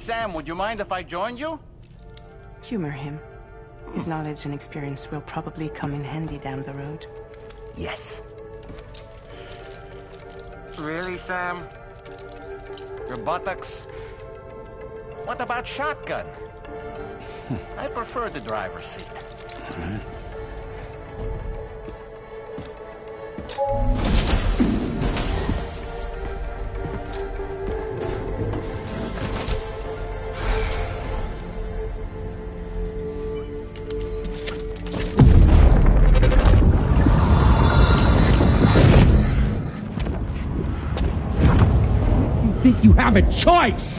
Sam, would you mind if I joined you? Humor him. His knowledge and experience will probably come in handy down the road. Yes. Really, Sam? Your buttocks? What about shotgun? I prefer the driver's seat. Think you have a choice?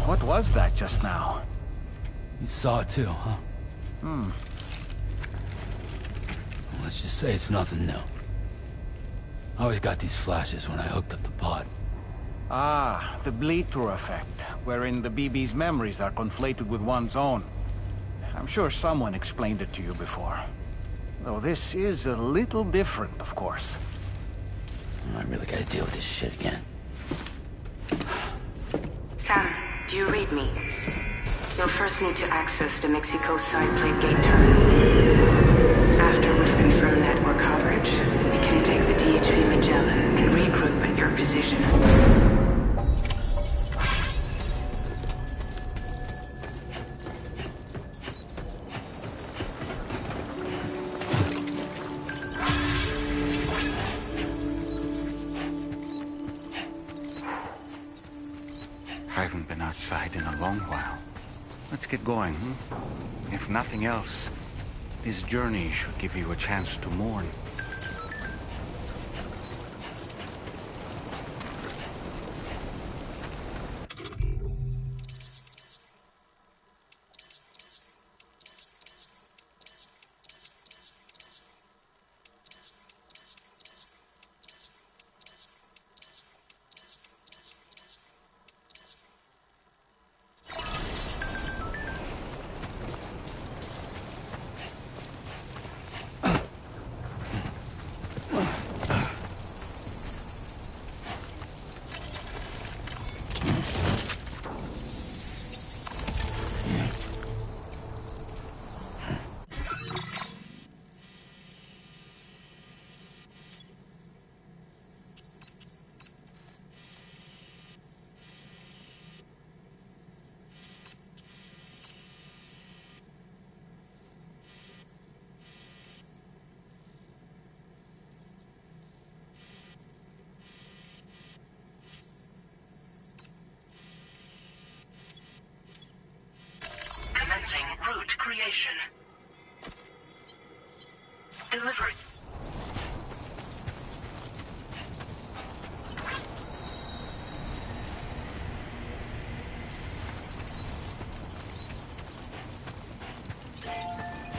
What was that just now? You saw it too, huh? Let's just say it's nothing new. I always got these flashes when I hooked up the pod. Ah, the bleed-through effect, wherein the BB's memories are conflated with one's own. I'm sure someone explained it to you before. Though this is a little different, of course. I really gotta deal with this shit again. Sam, do you read me? You'll first need to access the Mexico side plate gate terminal. After we've confirmed network coverage, we can take the DHV Magellan and regroup at your position. I haven't been outside in a long while. Let's get going, If nothing else, this journey should give you a chance to mourn. Route creation. Delivery.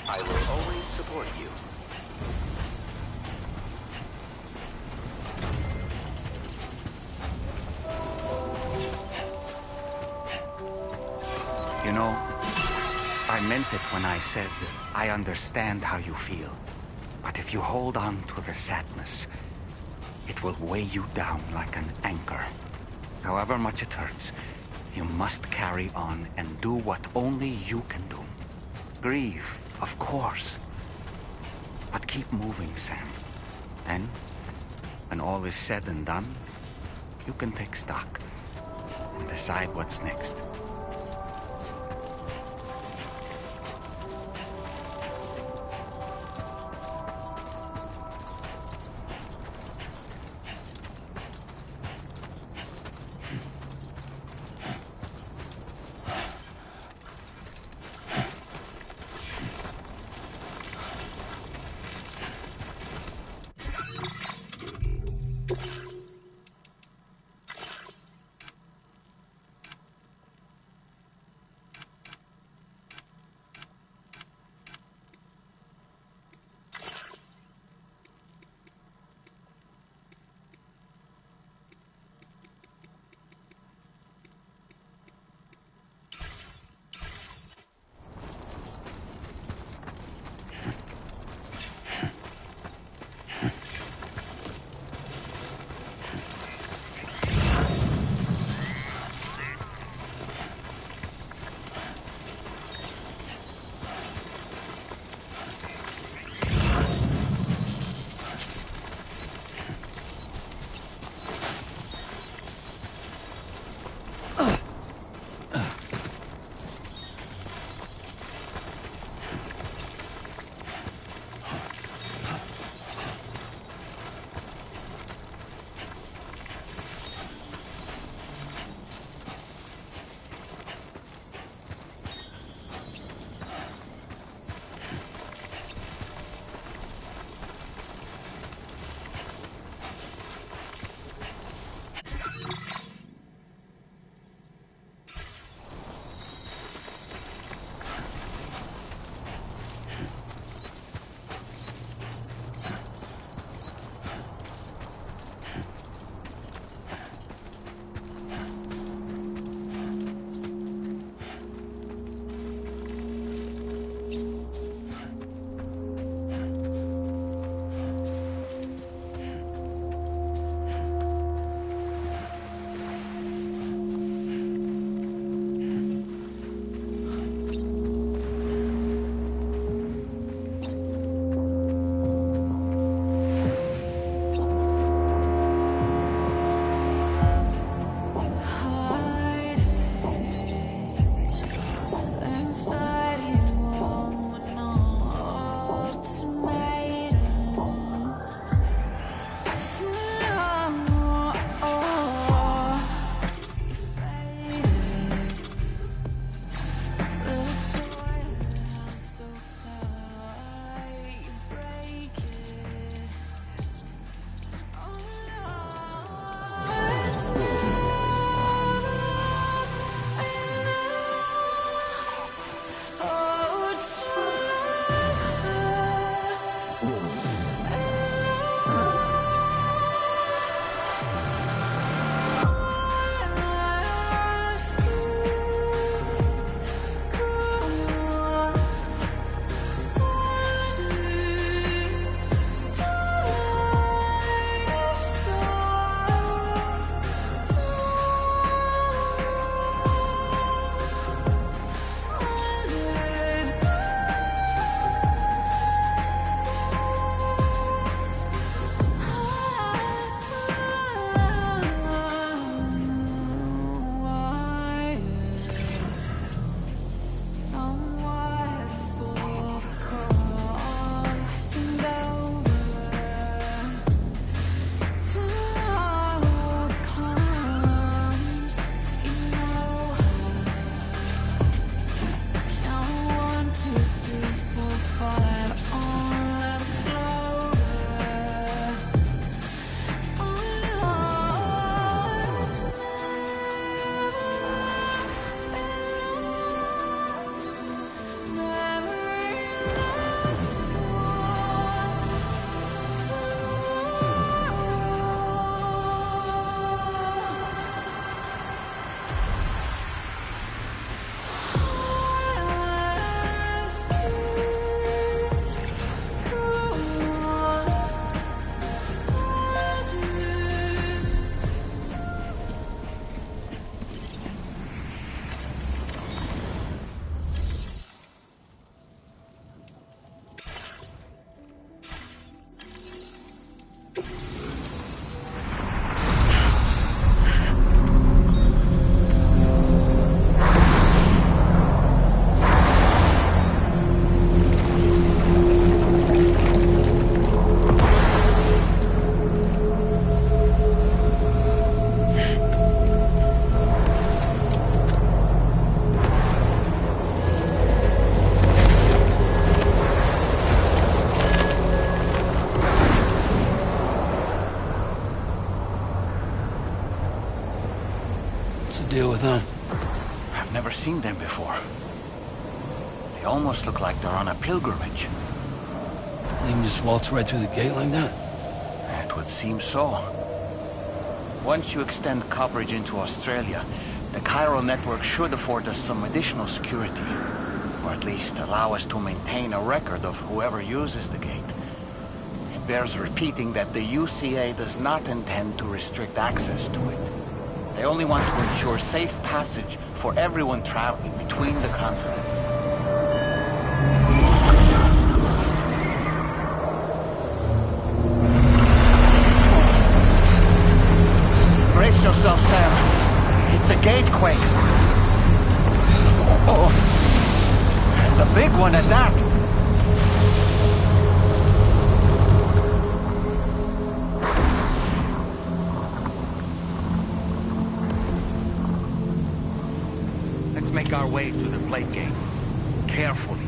I will always support you. You know, I meant it when I said I understand how you feel. But if you hold on to the sadness, it will weigh you down like an anchor. However much it hurts, you must carry on and do what only you can do. Grieve, of course. But keep moving, Sam. Then, when all is said and done, you can take stock and decide what's next. deal with them? I've never seen them before. They almost look like they're on a pilgrimage. They can just waltz right through the gate like that? It would seem so. Once you extend coverage into Australia, the chiral network should afford us some additional security. Or at least allow us to maintain a record of whoever uses the gate. It bears repeating that the UCA does not intend to restrict access to it. They only want to ensure safe passage for everyone traveling between the continents. Brace yourself, Sam. It's a gatequake. Oh, and a big one at that. Let's make our way to the plate gate. Carefully.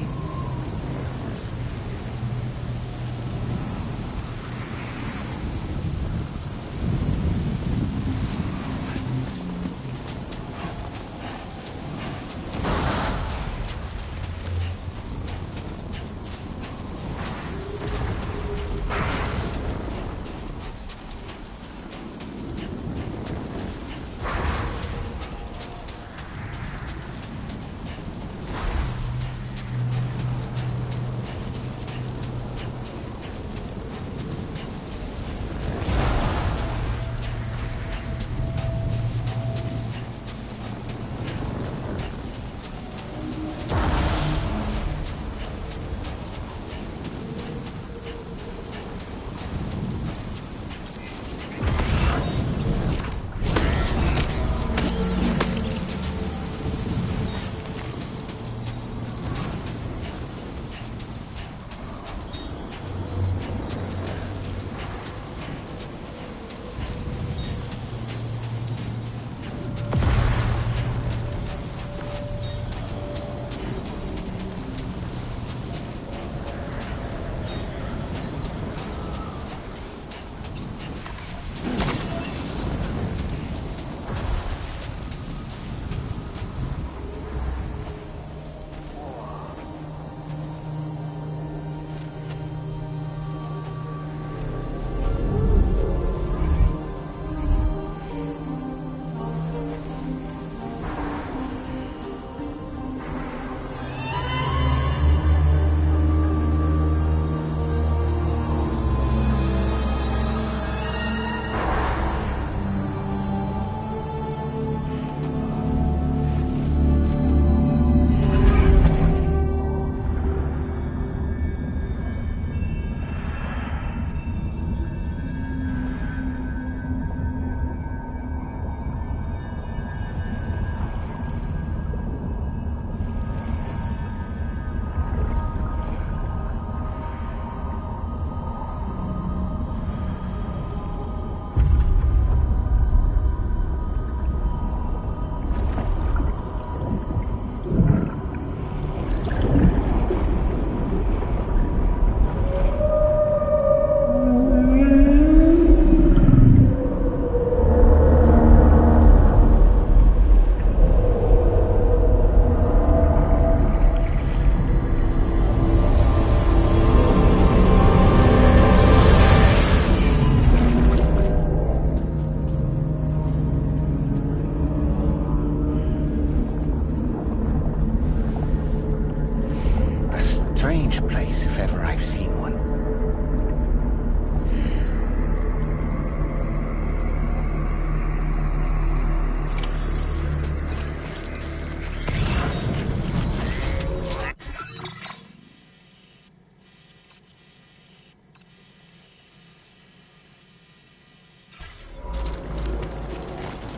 Strange place, if ever I've seen one.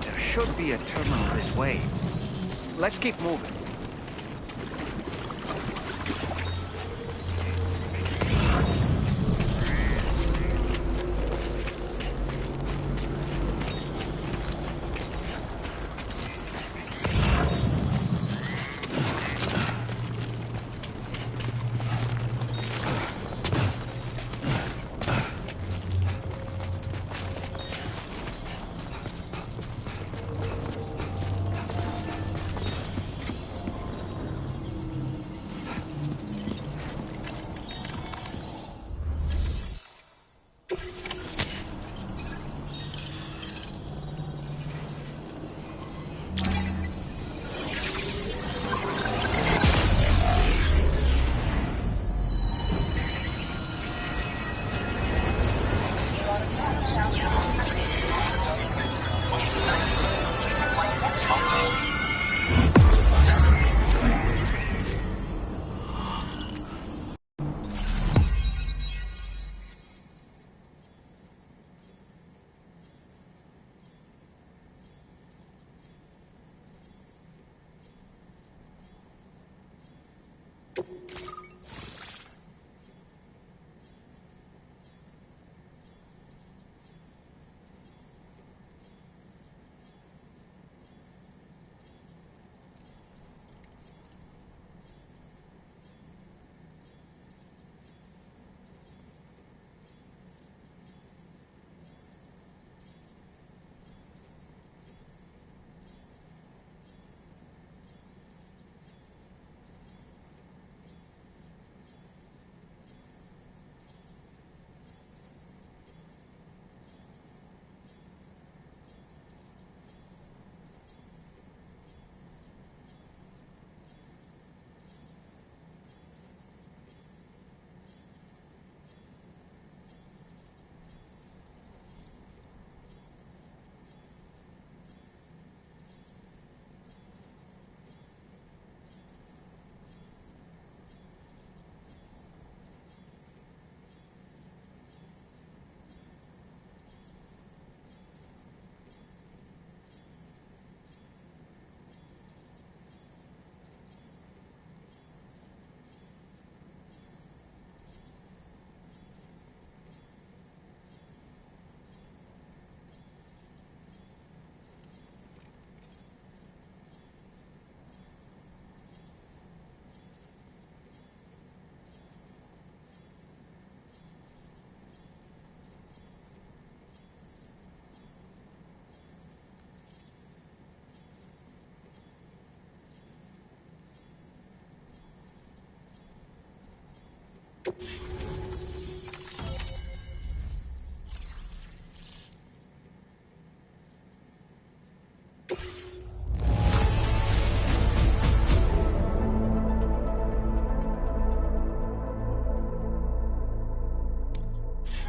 There should be a terminal this way. Let's keep moving.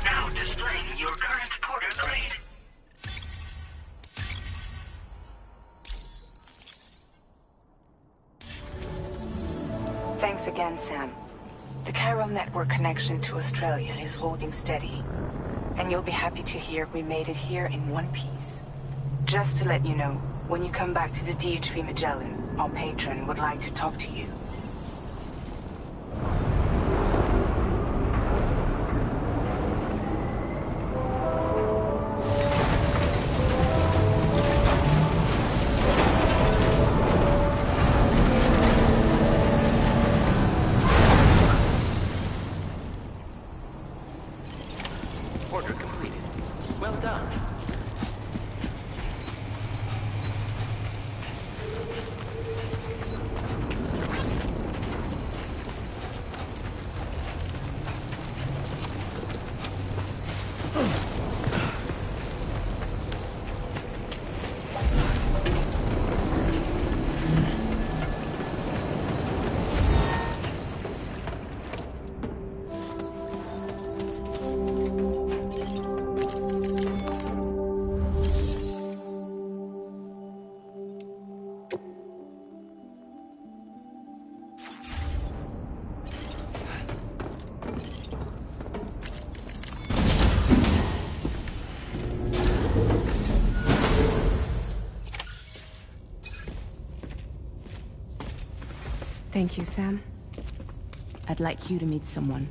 Now displaying your current porter grade. Thanks again, Sam. The chiral network connection to Australia is holding steady. And you'll be happy to hear we made it here in one piece. Just to let you know, when you come back to the DHV Magellan, our patron would like to talk to you. Order completed. Well done. Thank you, Sam. I'd like you to meet someone.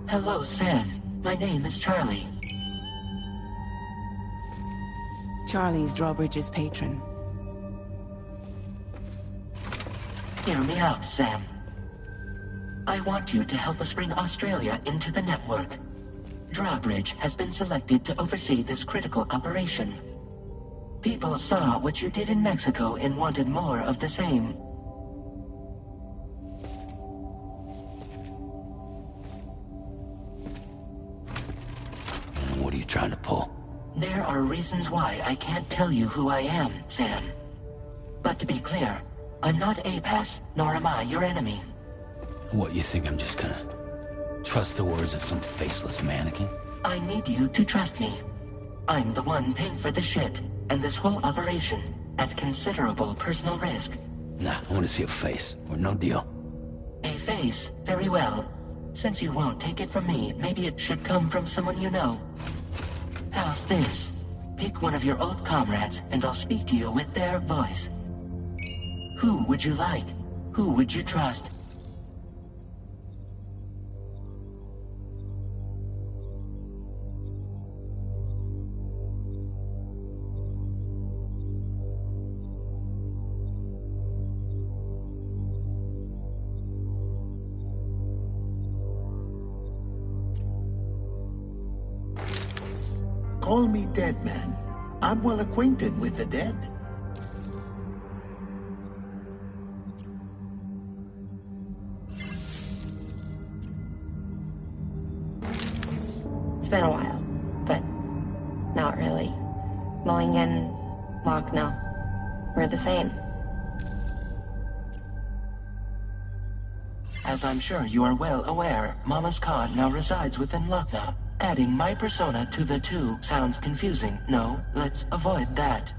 Hello, Sam. My name is Charlie. Charlie's Drawbridge's patron. Hear me out, Sam. I want you to help us bring Australia into the network. Drawbridge has been selected to oversee this critical operation. People saw what you did in Mexico and wanted more of the same. What are you trying to pull? There are reasons why I can't tell you who I am, Sam. But to be clear, I'm not APAS, nor am I your enemy. What, you think I'm just gonna trust the words of some faceless mannequin? I need you to trust me. I'm the one paying for the ship and this whole operation at considerable personal risk. Nah, I want to see a face, or no deal. A face? Very well. Since you won't take it from me, maybe it should come from someone you know. How's this? Pick one of your old comrades, and I'll speak to you with their voice. Who would you like? Who would you trust? Call me Dead Man. I'm well acquainted with the dead. It's been a while, but not really. Mulligan, Lochna, we're the same. As I'm sure you are well aware, Mama's Cod now resides within Lochna. Adding my persona to the two sounds confusing. No, let's avoid that.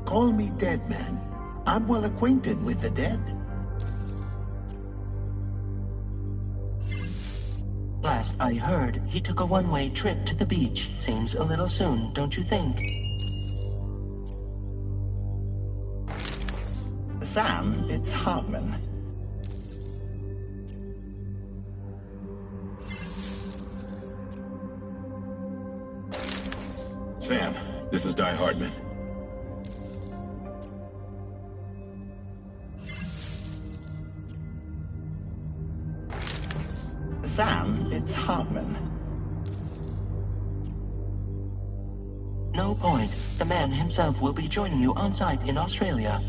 Call me Dead Man. I'm well acquainted with the dead. Last I heard, he took a one-way trip to the beach. Seems a little soon, don't you think? Sam, it's Hartman. Sam, this is Die Hardman. Sam, it's Hartman. No point. The man himself will be joining you on site in Australia.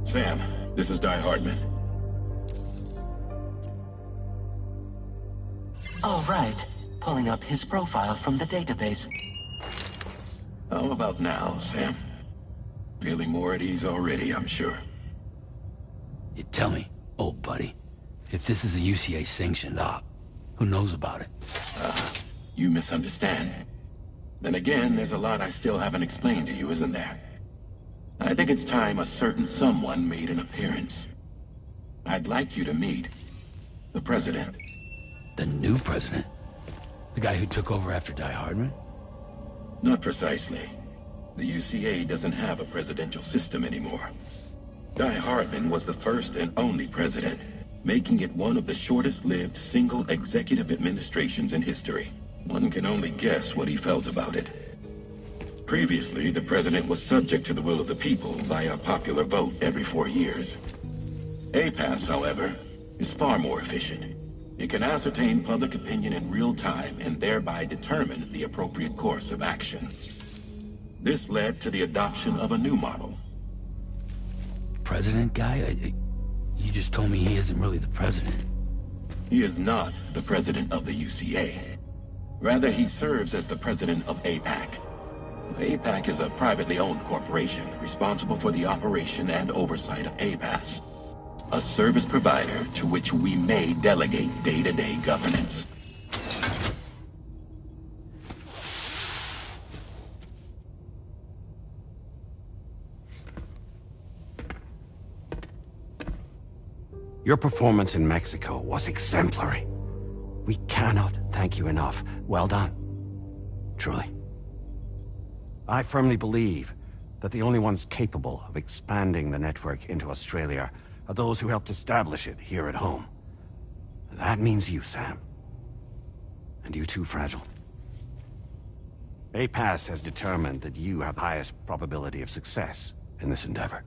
Sam, this is Di Hartman. All right. Pulling up his profile from the database. How about now, Sam? Feeling more at ease already, I'm sure. You tell me, old buddy, if this is a UCA-sanctioned op, who knows about it? You misunderstand. Then again, there's a lot I still haven't explained to you, isn't there? I think it's time a certain someone made an appearance. I'd like you to meet the President. The new president? The guy who took over after Di Hardman? Not precisely. The UCA doesn't have a presidential system anymore. Di Hardman was the first and only president, making it one of the shortest-lived single executive administrations in history. One can only guess what he felt about it. Previously, the president was subject to the will of the people via a popular vote every 4 years. APAS, however, is far more efficient. It can ascertain public opinion in real time and thereby determine the appropriate course of action. This led to the adoption of a new model. President guy? You just told me he isn't really the president. He is not the president of the UCA. Rather, he serves as the president of APAC. APAC is a privately owned corporation responsible for the operation and oversight of APAS, a service provider to which we may delegate day-to-day governance. Your performance in Mexico was exemplary. We cannot thank you enough. Well done. Truly. I firmly believe that the only ones capable of expanding the network into Australia are those who helped establish it here at home. That means you, Sam. And you too, Fragile. APAS has determined that you have the highest probability of success in this endeavor.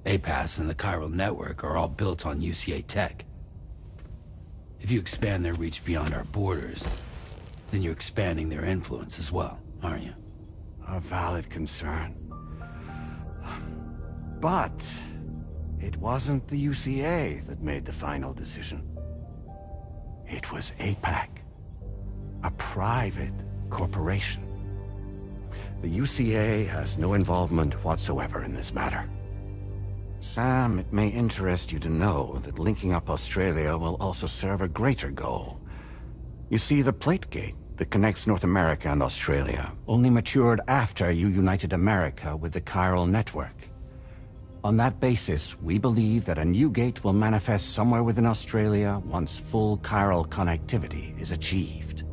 APAS and the chiral network are all built on UCA tech. If you expand their reach beyond our borders, then you're expanding their influence as well, aren't you? A valid concern. But it wasn't the UCA that made the final decision. It was APAC, a private corporation. The UCA has no involvement whatsoever in this matter. Sam, it may interest you to know that linking up Australia will also serve a greater goal. You see, the plate gate that connects North America and Australia only matured after you united America with the chiral network. On that basis, we believe that a new gate will manifest somewhere within Australia once full chiral connectivity is achieved.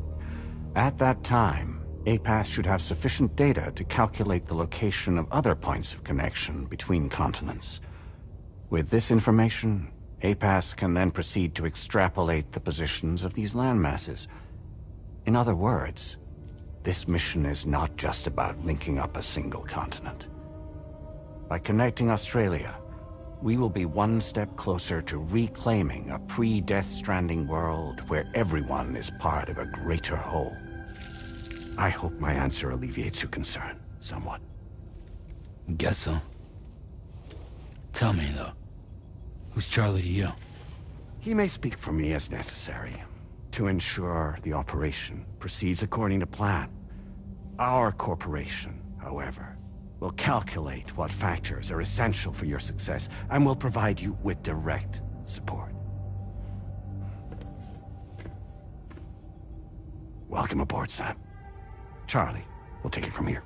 At that time, APAS should have sufficient data to calculate the location of other points of connection between continents. With this information, APAS can then proceed to extrapolate the positions of these landmasses. In other words, this mission is not just about linking up a single continent. By connecting Australia, we will be one step closer to reclaiming a pre-Death Stranding world where everyone is part of a greater whole. I hope my answer alleviates your concern somewhat. Guess so. Tell me, though, who's Charlie to you? He may speak for me as necessary, to ensure the operation proceeds according to plan. Our corporation, however, will calculate what factors are essential for your success, and will provide you with direct support. Welcome aboard, Sam. Charlie, we'll take it from here.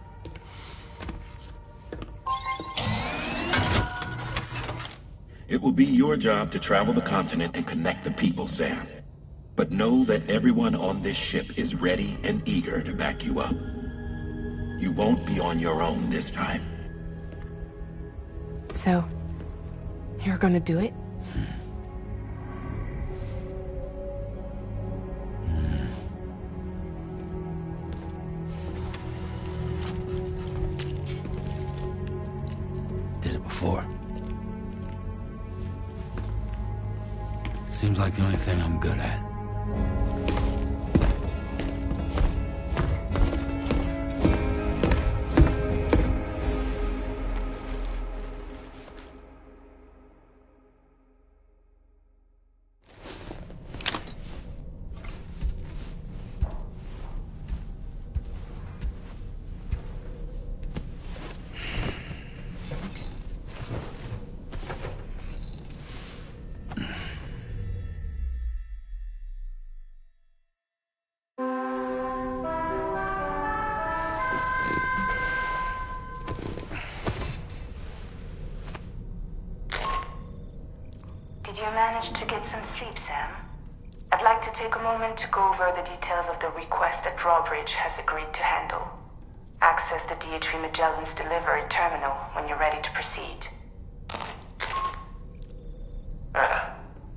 It will be your job to travel the continent and connect the people, Sam. But know that everyone on this ship is ready and eager to back you up. You won't be on your own this time. So, you're gonna do it? Did it before. Seems like the only thing I'm good at. Did you manage to get some sleep, Sam? I'd like to take a moment to go over the details of the request that Drawbridge has agreed to handle. Access the DHV Magellan's delivery terminal when you're ready to proceed.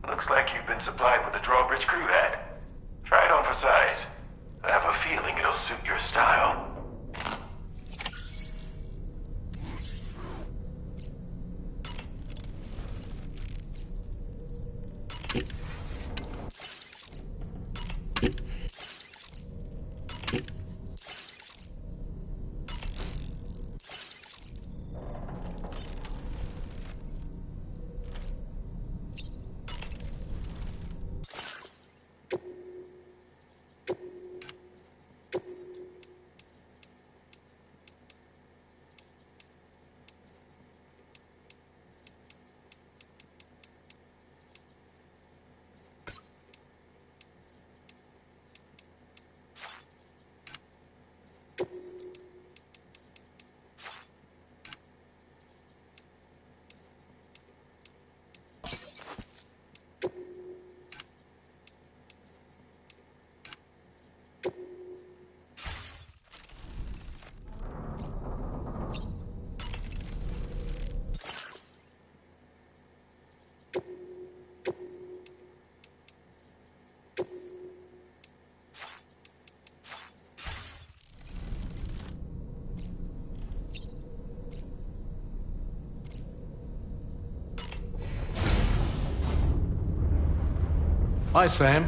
Looks like you've been supplied with the Drawbridge crew hat. Try it on for size. I have a feeling it'll suit your style. Hi, Sam.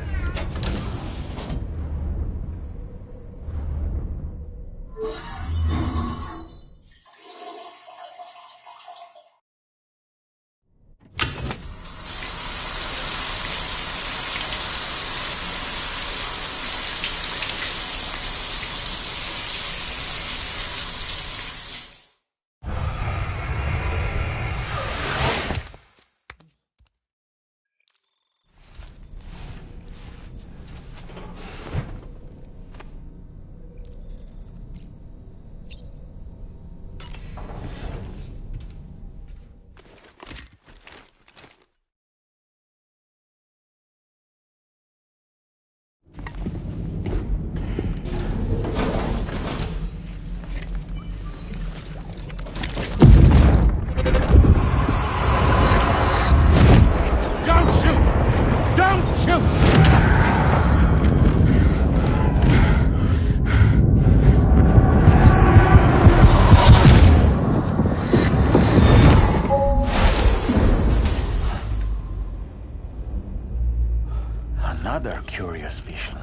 Another curious vision.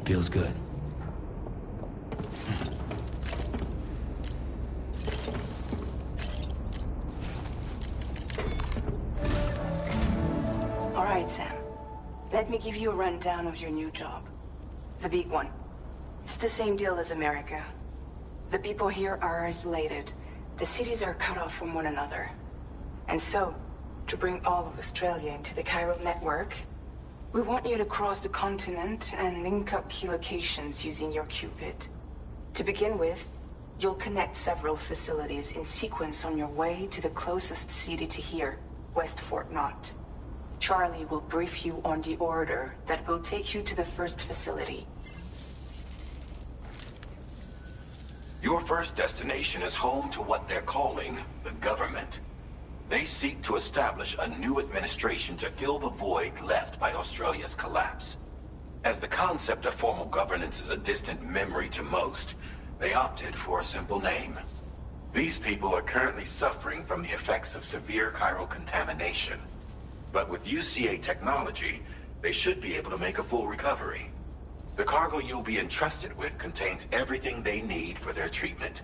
Feels good. All right, Sam. Let me give you a rundown of your new job. The big one. It's the same deal as America. The people here are isolated. The cities are cut off from one another. And so, to bring all of Australia into the chiral network, we want you to cross the continent and link up key locations using your Cupid. To begin with, you'll connect several facilities in sequence on your way to the closest city to here, West Fort Knott. Charlie will brief you on the order that will take you to the first facility. Your first destination is home to what they're calling the government. They seek to establish a new administration to fill the void left by Australia's collapse. As the concept of formal governance is a distant memory to most, they opted for a simple name. These people are currently suffering from the effects of severe chiral contamination. But with UCA technology, they should be able to make a full recovery. The cargo you'll be entrusted with contains everything they need for their treatment.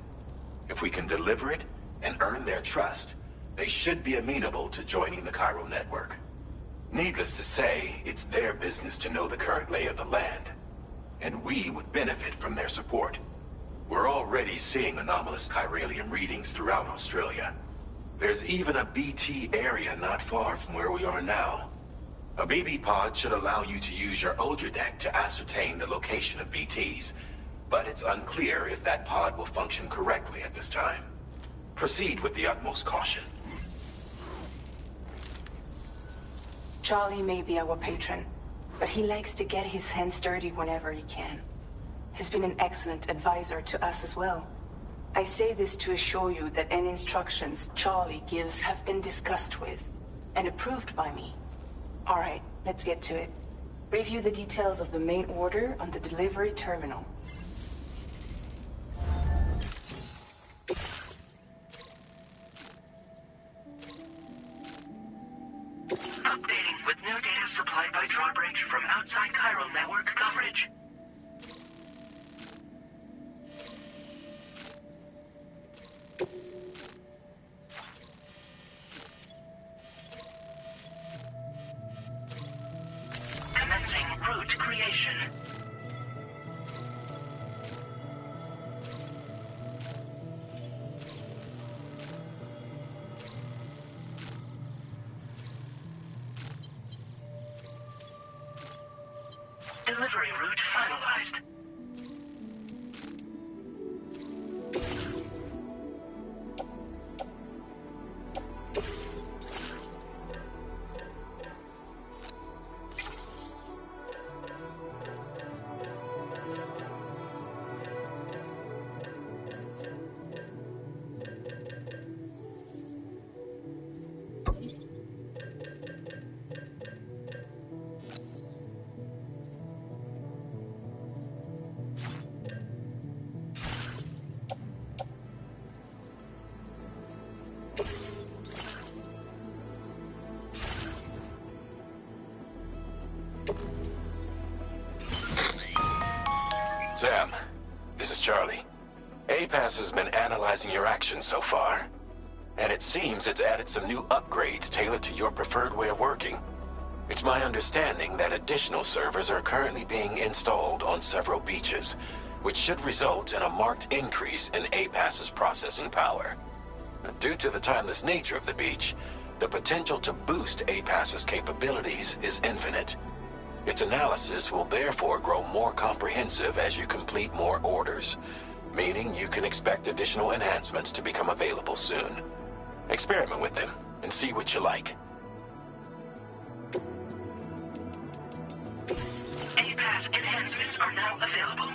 If we can deliver it and earn their trust, they should be amenable to joining the chiral network. Needless to say, it's their business to know the current lay of the land, and we would benefit from their support. We're already seeing anomalous chiralium readings throughout Australia. There's even a BT area not far from where we are now. A BB pod should allow you to use your Ultra deck to ascertain the location of BTs, but it's unclear if that pod will function correctly at this time. Proceed with the utmost caution. Charlie may be our patron, but he likes to get his hands dirty whenever he can. He's been an excellent advisor to us as well. I say this to assure you that any instructions Charlie gives have been discussed with and approved by me. All right, let's get to it. Review the details of the main order on the delivery terminal. Updating with new data supplied by Drawbridge from outside chiral network coverage. Commencing route creation. Delivery route finalized. Sam, this is Charlie. APAS has been analyzing your actions so far, and it seems it's added some new upgrades tailored to your preferred way of working. It's my understanding that additional servers are currently being installed on several beaches, which should result in a marked increase in APAS's processing power. Due to the timeless nature of the beach, the potential to boost APAS's capabilities is infinite. Its analysis will therefore grow more comprehensive as you complete more orders, meaning you can expect additional enhancements to become available soon. Experiment with them and see what you like. APAS enhancements are now available.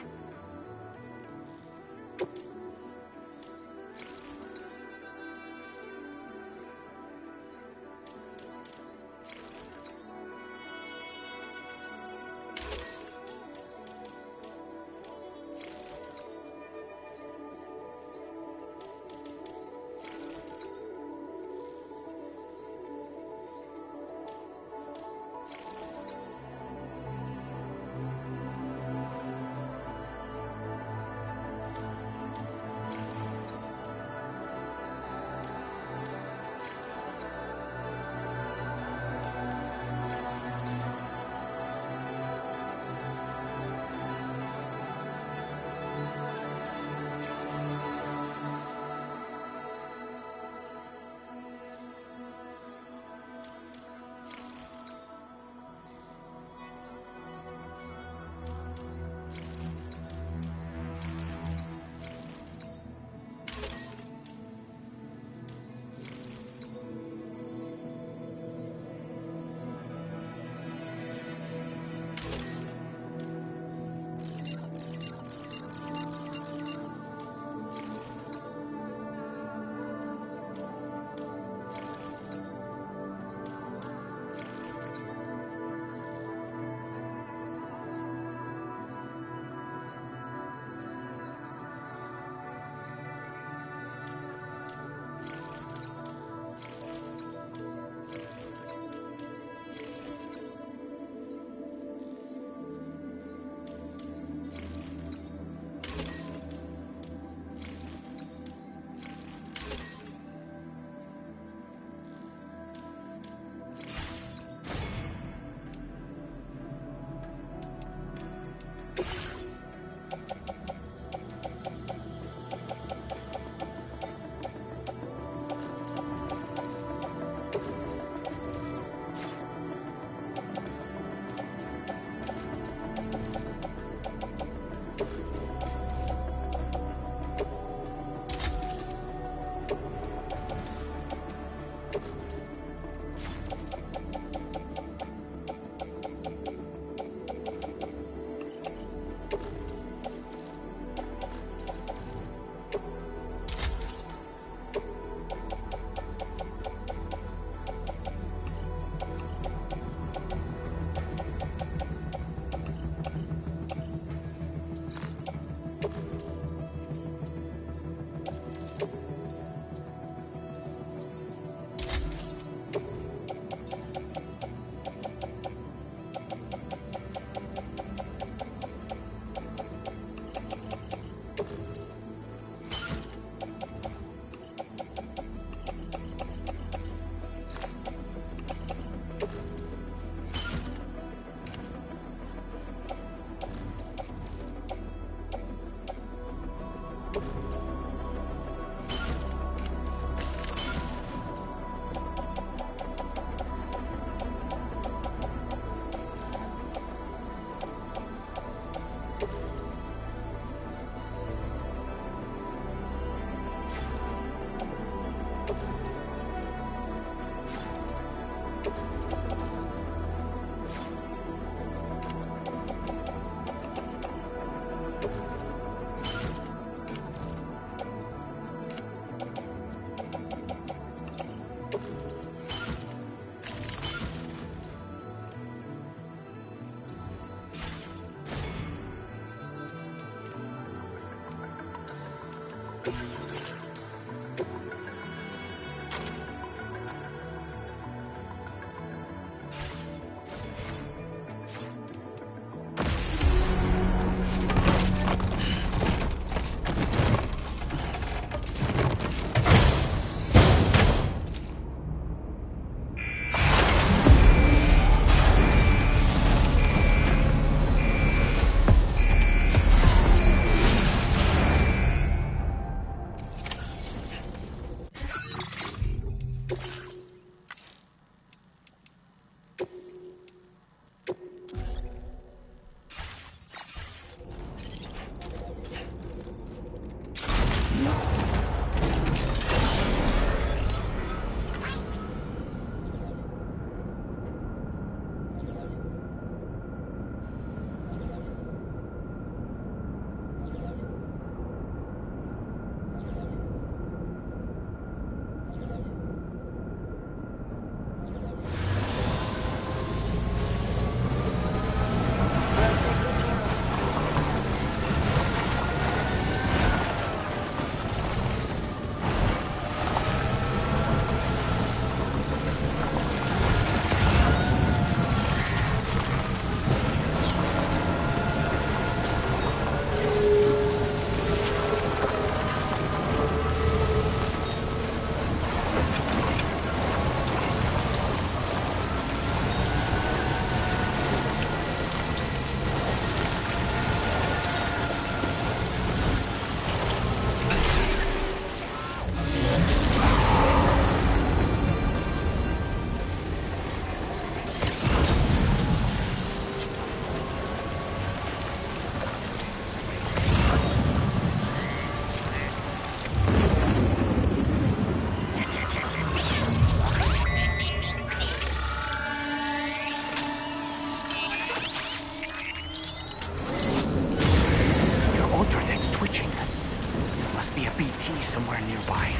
Somewhere nearby.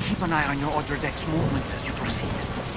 Keep an eye on your other deck's movements as you proceed.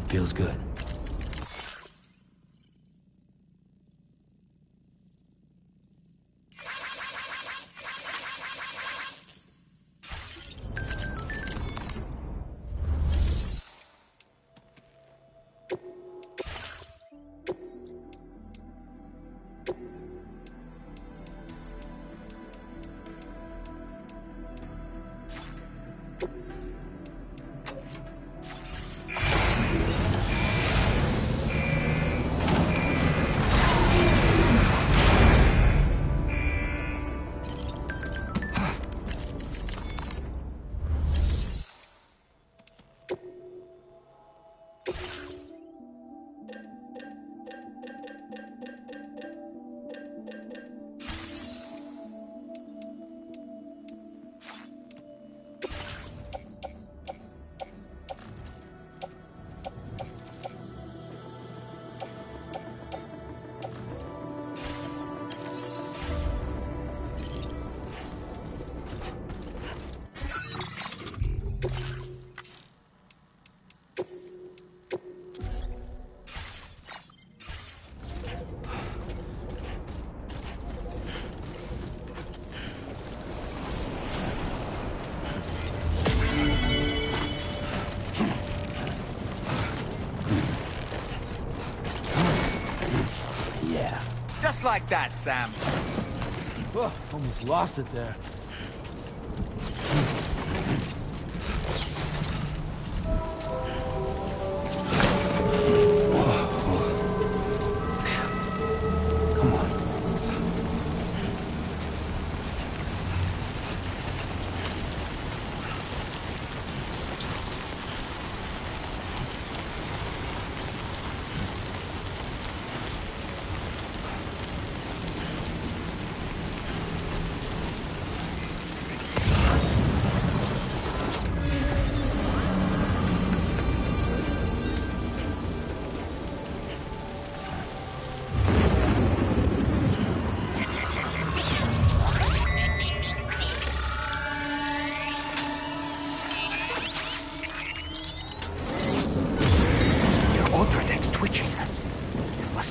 Feels good. Just like that, Sam. Oh, almost lost it there. Come on.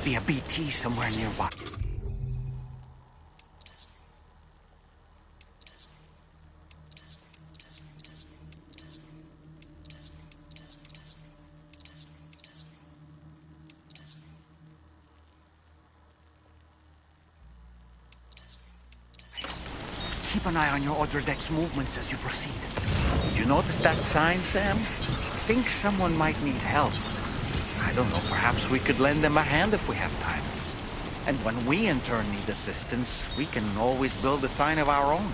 Be a BT somewhere nearby. Keep an eye on your other deck's movements as you proceed. Did you notice that sign, Sam? I think someone might need help. I don't know, perhaps we could lend them a hand if we have time. And when we in turn need assistance, we can always build a sign of our own.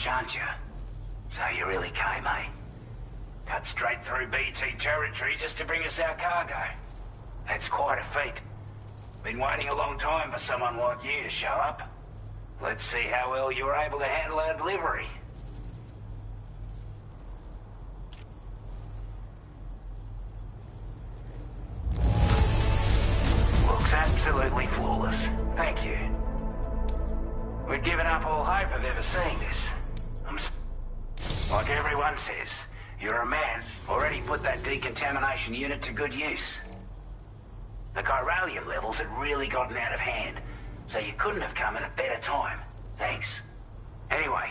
Aren't you? So you really came, eh? Cut straight through BT territory just to bring us our cargo. That's quite a feat. Been waiting a long time for someone like you to show up. Let's see how well you were able to handle our delivery. Looks absolutely flawless. Thank you. We'd given up all hope of ever seeing this. Like everyone says, you're a man. Already put that decontamination unit to good use. The chiralium levels had really gotten out of hand, so you couldn't have come at a better time. Thanks. Anyway.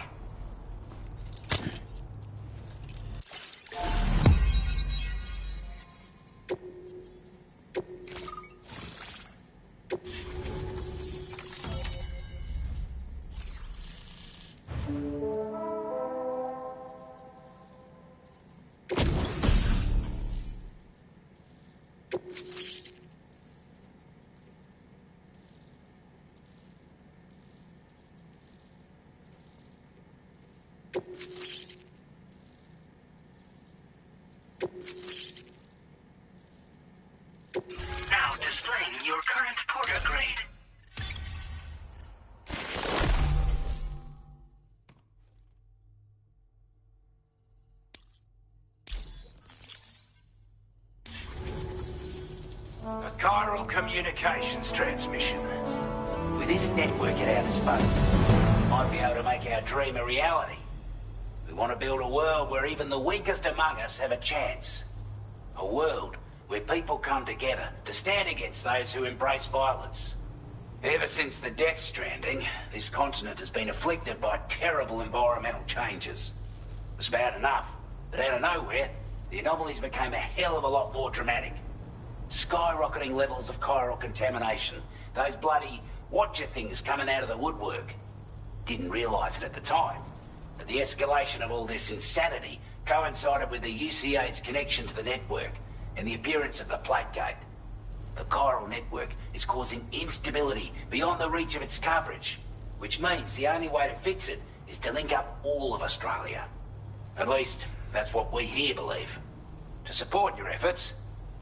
Now displaying your current porter grade. A chiral communications transmission. With this network at our disposal, we might be able to make our dream a reality. We want to build a world where even the weakest among us have a chance. A world where people come together to stand against those who embrace violence. Ever since the Death Stranding, this continent has been afflicted by terrible environmental changes. It was bad enough, but out of nowhere, the anomalies became a hell of a lot more dramatic. Skyrocketing levels of chiral contamination, those bloody watcher things coming out of the woodwork. Didn't realise it at the time, but the escalation of all this insanity coincided with the UCA's connection to the network and the appearance of the Plate Gate. The chiral network is causing instability beyond the reach of its coverage, which means the only way to fix it is to link up all of Australia. At least, that's what we here believe. To support your efforts,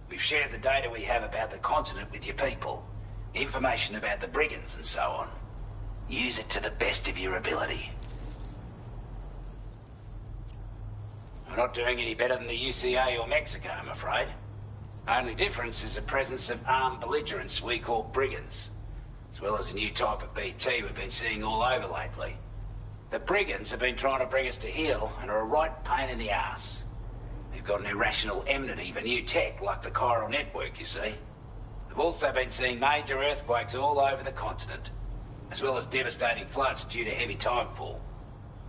we've shared the data we have about the continent with your people, information about the brigands and so on. Use it to the best of your ability. We're not doing any better than the UCA or Mexico, I'm afraid. Only difference is the presence of armed belligerents we call brigands, as well as a new type of BT we've been seeing all over lately. The brigands have been trying to bring us to heel and are a right pain in the ass. They've got an irrational enmity for new tech like the chiral network, you see. They've also been seeing major earthquakes all over the continent, as well as devastating floods due to heavy timefall.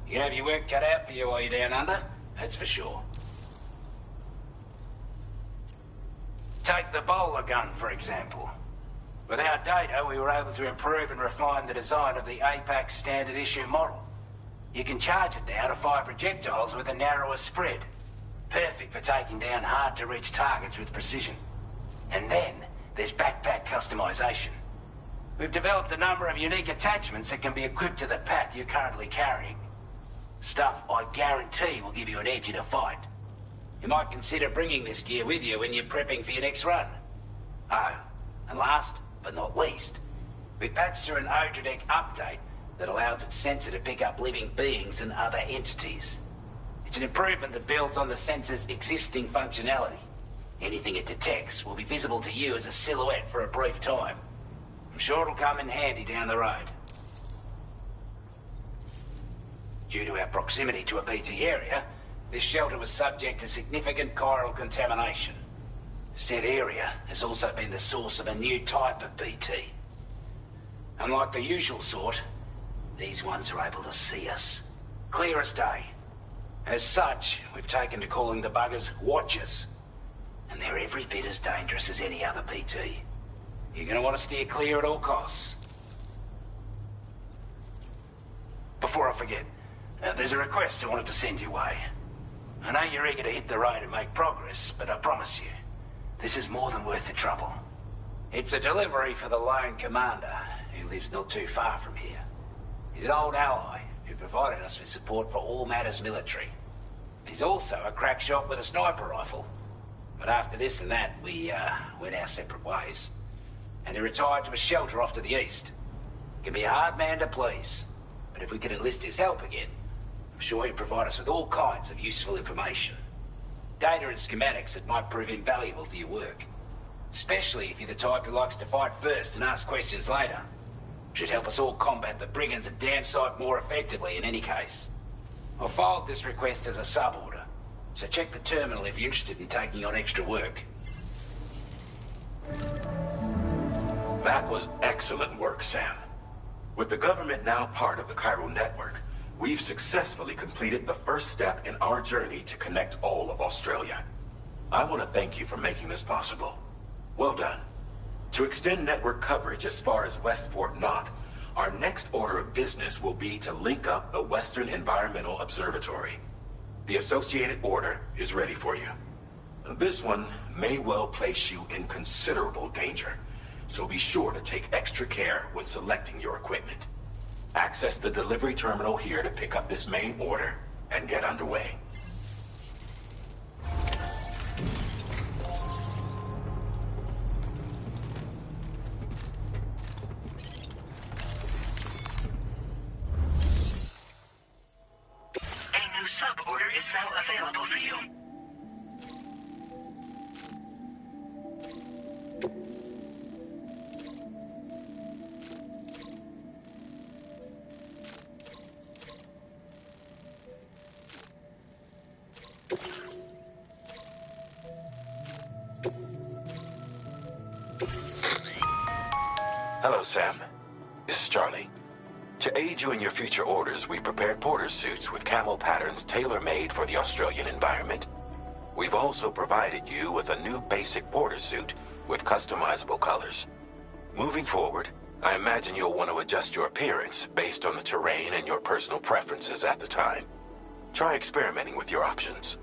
You can have your work cut out for you while you're down under, that's for sure. Take the bowler gun, for example. With our data, we were able to improve and refine the design of the APAC standard issue model. You can charge it now to fire projectiles with a narrower spread. Perfect for taking down hard-to-reach targets with precision. And then, there's backpack customization. We've developed a number of unique attachments that can be equipped to the pack you're currently carrying. Stuff I guarantee will give you an edge in a fight. You might consider bringing this gear with you when you're prepping for your next run. Oh, and last but not least, we've patched through an Odradek update that allows its sensor to pick up living beings and other entities. It's an improvement that builds on the sensor's existing functionality. Anything it detects will be visible to you as a silhouette for a brief time. I'm sure it'll come in handy down the road. Due to our proximity to a BT area, this shelter was subject to significant chiral contamination. Said area has also been the source of a new type of BT. Unlike the usual sort, these ones are able to see us. Clear as day. As such, we've taken to calling the buggers Watchers. And they're every bit as dangerous as any other BT. You're gonna want to steer clear at all costs. Before I forget, there's a request I wanted to send your way. I know you're eager to hit the road and make progress, but I promise you, this is more than worth the trouble. It's a delivery for the lone commander, who lives not too far from here. He's an old ally who provided us with support for all matters military. He's also a crack shot with a sniper rifle. But after this and that, we went our separate ways. And he retired to a shelter off to the east. He can be a hard man to please, but if we could enlist his help again, I'm sure he'd provide us with all kinds of useful information. Data and schematics that might prove invaluable for your work. Especially if you're the type who likes to fight first and ask questions later. Should help us all combat the brigands a damn sight more effectively in any case. I'll filed this request as a sub-order, so check the terminal if you're interested in taking on extra work. That was excellent work, Sam. With the government now part of the chiral network, we've successfully completed the first step in our journey to connect all of Australia. I want to thank you for making this possible. Well done. To extend network coverage as far as West Fort Knott, our next order of business will be to link up the Western Environmental Observatory. The associated order is ready for you. This one may well place you in considerable danger, so be sure to take extra care when selecting your equipment. Access the delivery terminal here to pick up this main order and get underway. A new sub-order is now available for you. Hello, Sam. This is Charlie. To aid you in your future orders, we prepared porter suits with camel patterns tailor-made for the Australian environment. We've also provided you with a new basic porter suit with customizable colors. Moving forward, I imagine you'll want to adjust your appearance based on the terrain and your personal preferences at the time. Try experimenting with your options.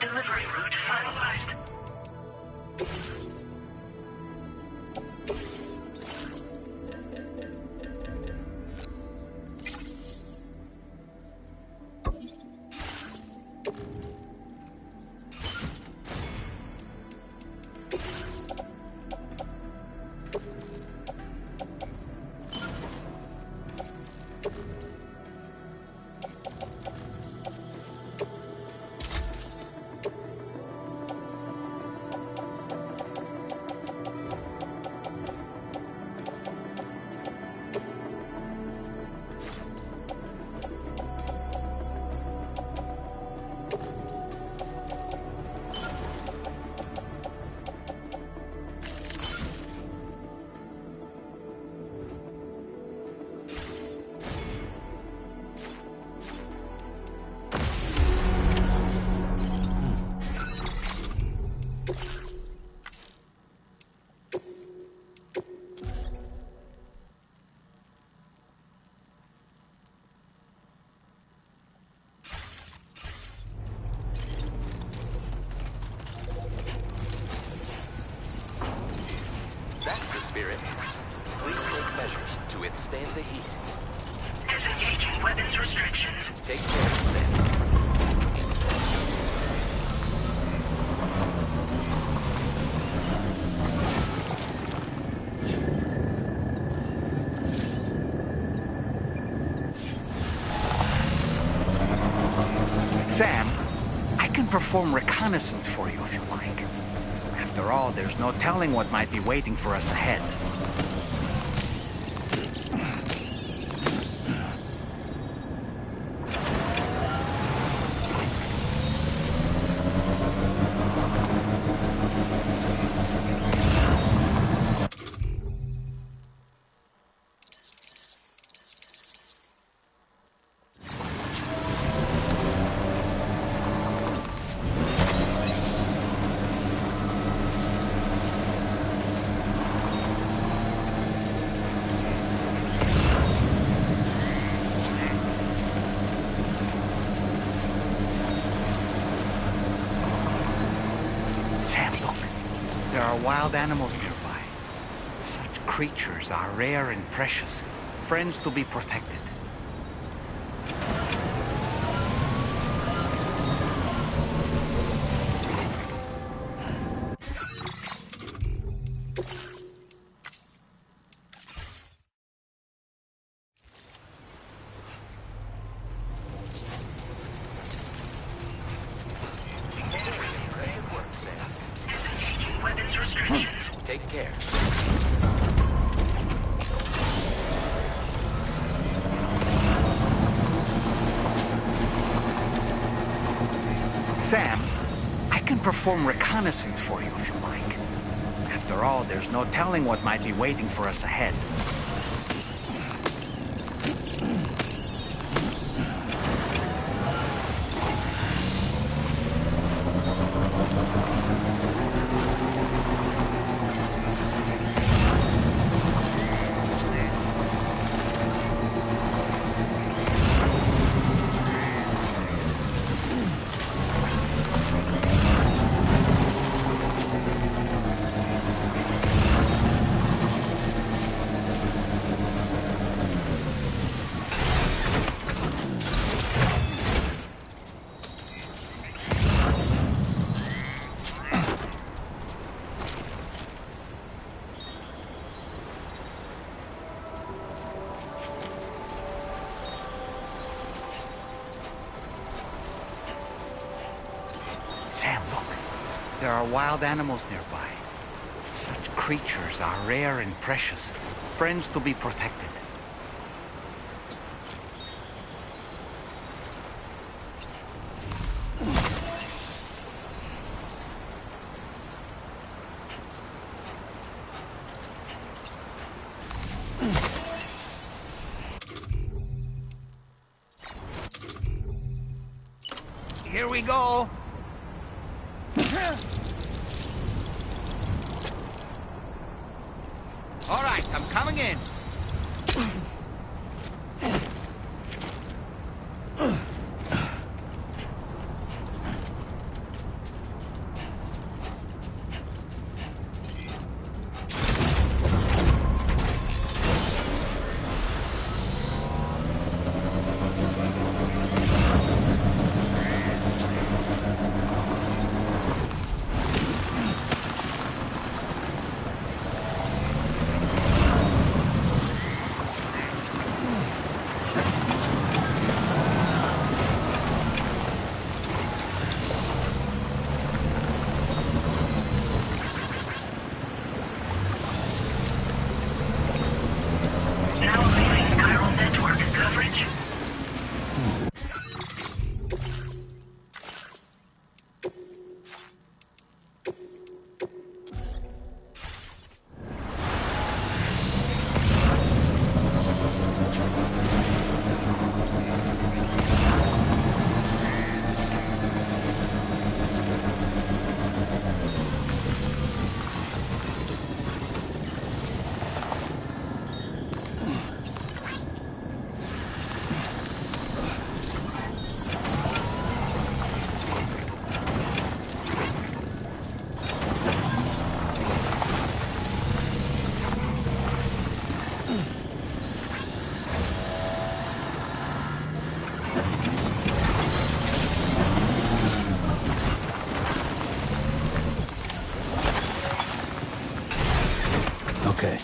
Delivery route finalized. Spirit. Please take measures to withstand the heat. Disengaging weapons restrictions. Take care of them. perform reconnaissance for you if you like. After all, there's no telling what might be waiting for us ahead. There are wild animals nearby. Such creatures are rare and precious, friends to be protected. Take care. Sam, I can perform reconnaissance for you if you like. After all, there's no telling what might be waiting for us ahead. Sam, look. There are wild animals nearby. Such creatures are rare and precious, friends to be protected. Here we go. All right, I'm coming in. Okay.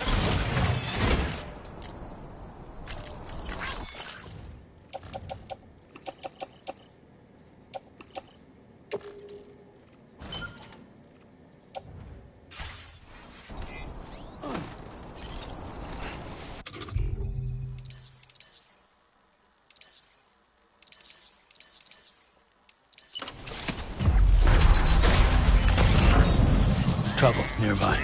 trouble nearby.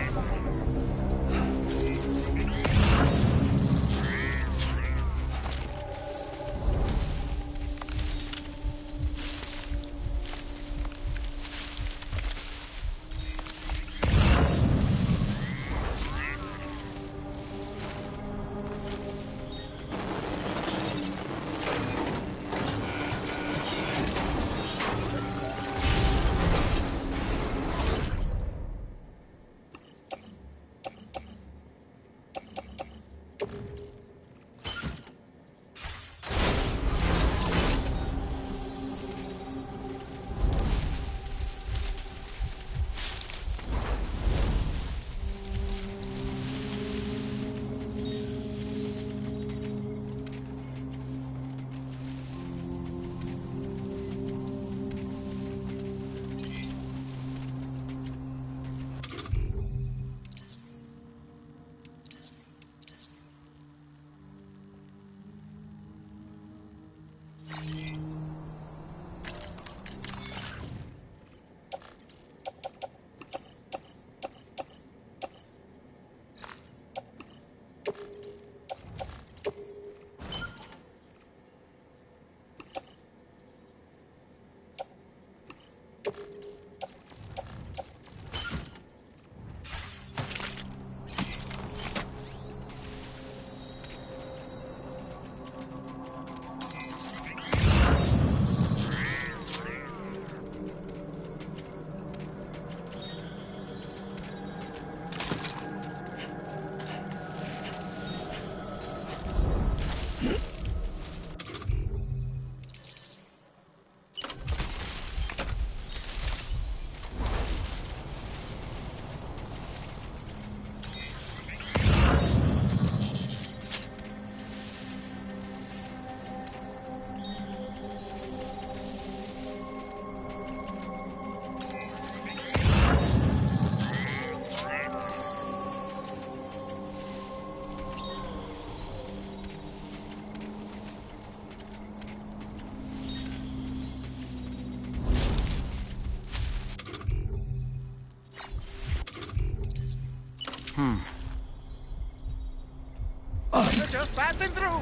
You're just passing through.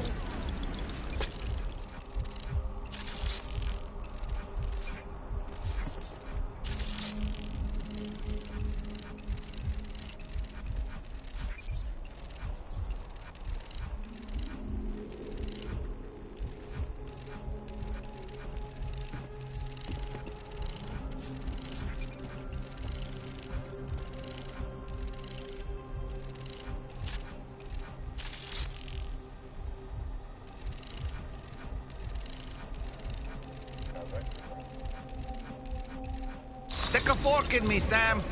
Stick a fork in me, Sam.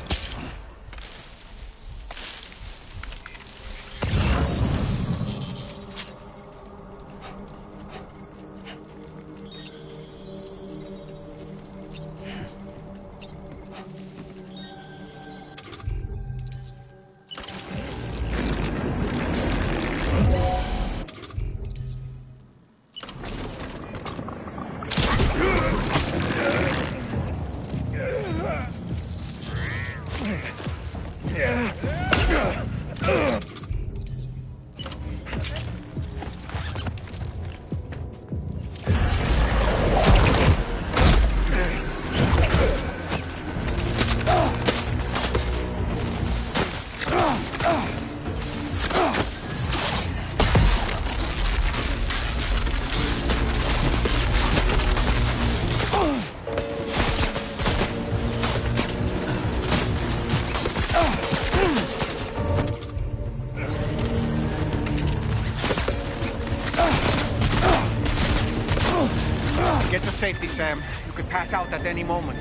Get to safety, Sam. You could pass out at any moment.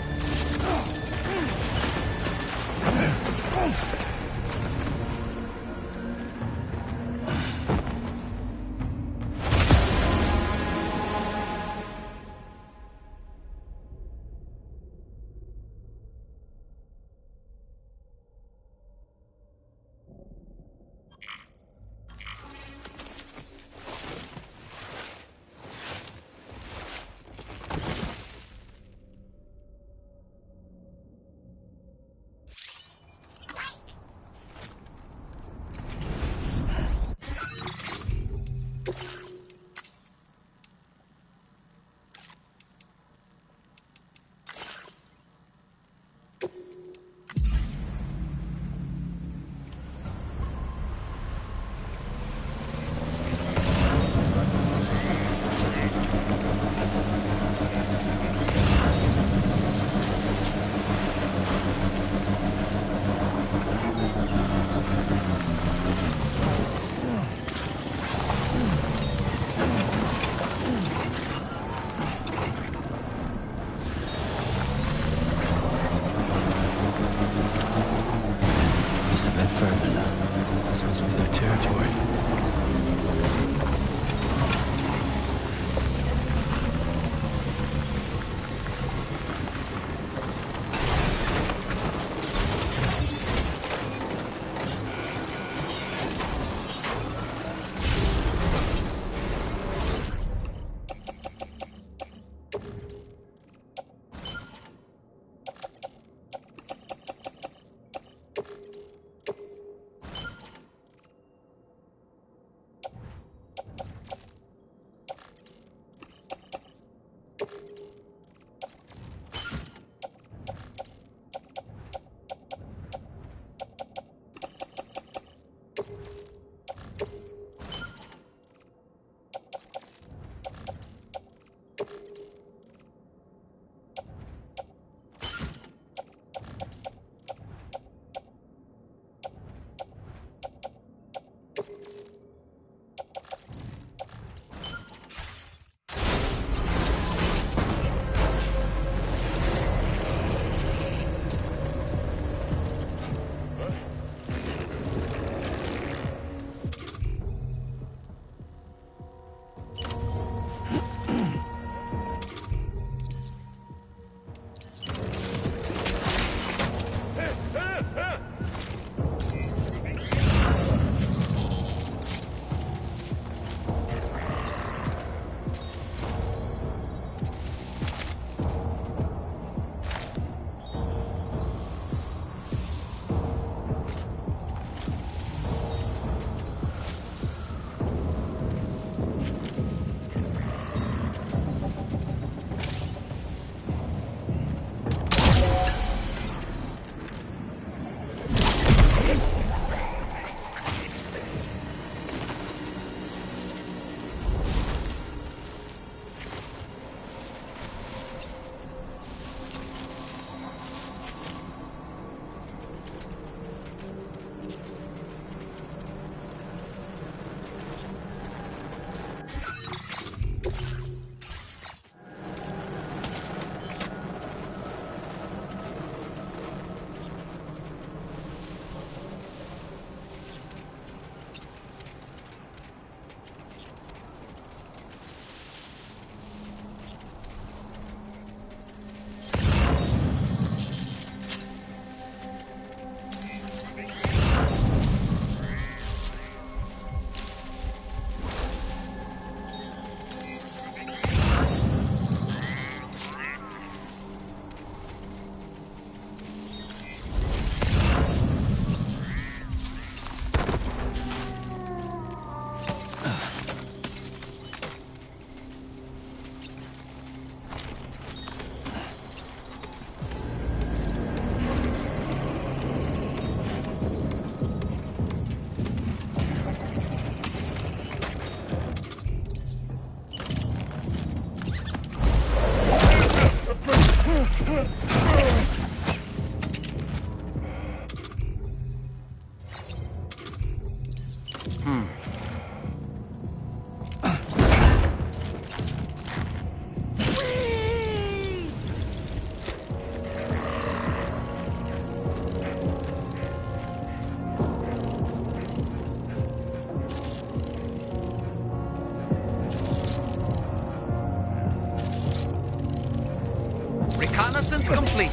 Reconnaissance complete.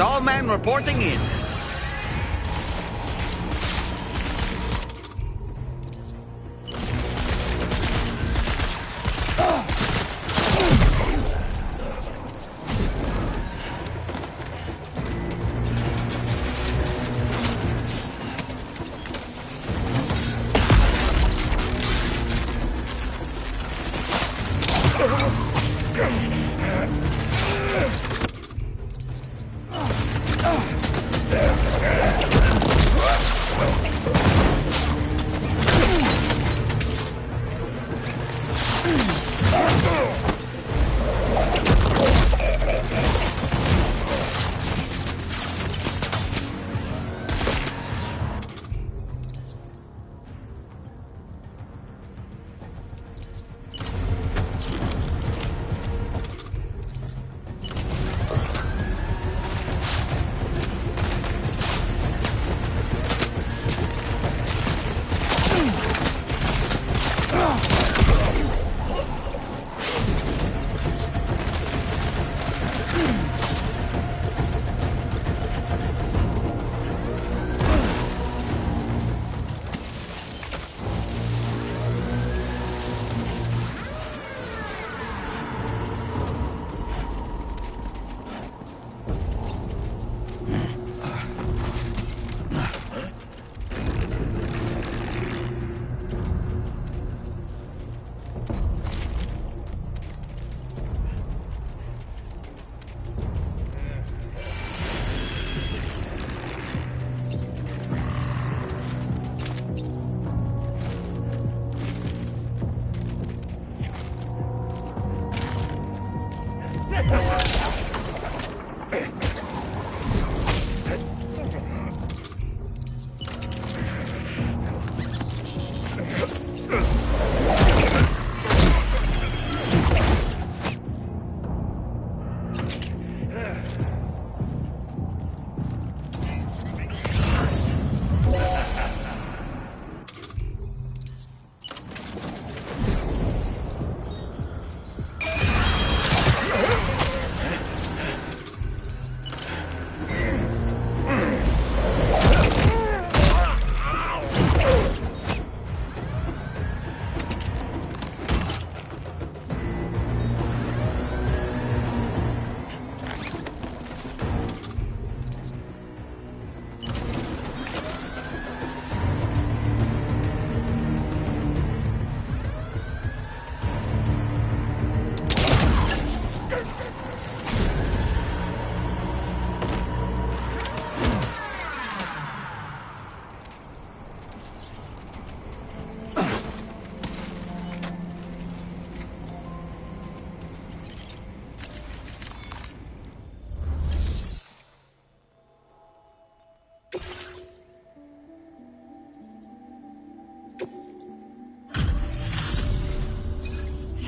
All men reporting in.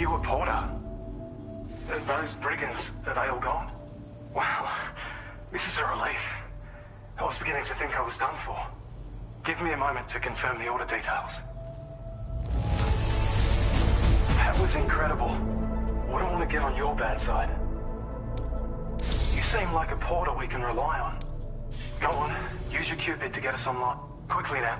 You a Porter? Those brigands, are they all gone? Wow, this is a relief. I was beginning to think I was done for. Give me a moment to confirm the order details. That was incredible. Wouldn't want to get on your bad side. You seem like a Porter we can rely on. Go on, use your Cupid to get us on lot. Quickly now.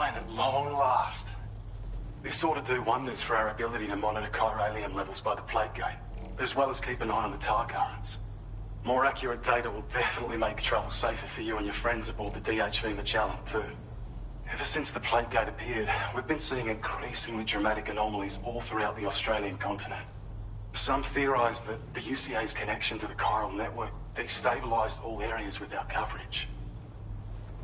mine at long last. This ought to do wonders for our ability to monitor chiralium levels by the plate gate, as well as keep an eye on the tar currents. More accurate data will definitely make travel safer for you and your friends aboard the DHV Magellan, too. Ever since the plate gate appeared, we've been seeing increasingly dramatic anomalies all throughout the Australian continent. Some theorize that the UCA's connection to the chiral network destabilized all areas with our coverage.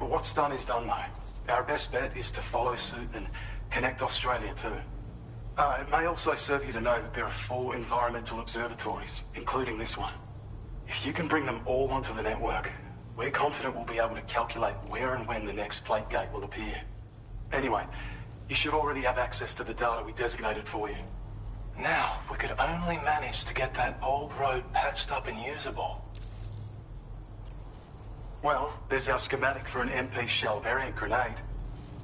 But what's done is done, though. Our best bet is to follow suit and connect Australia, too. It may also serve you to know that there are 4 environmental observatories, including this one. If you can bring them all onto the network, we're confident we'll be able to calculate where and when the next plate gate will appear. Anyway, you should already have access to the data we designated for you. Now, if we could only manage to get that old road patched up and usable. Well, there's our schematic for an MP shell variant grenade.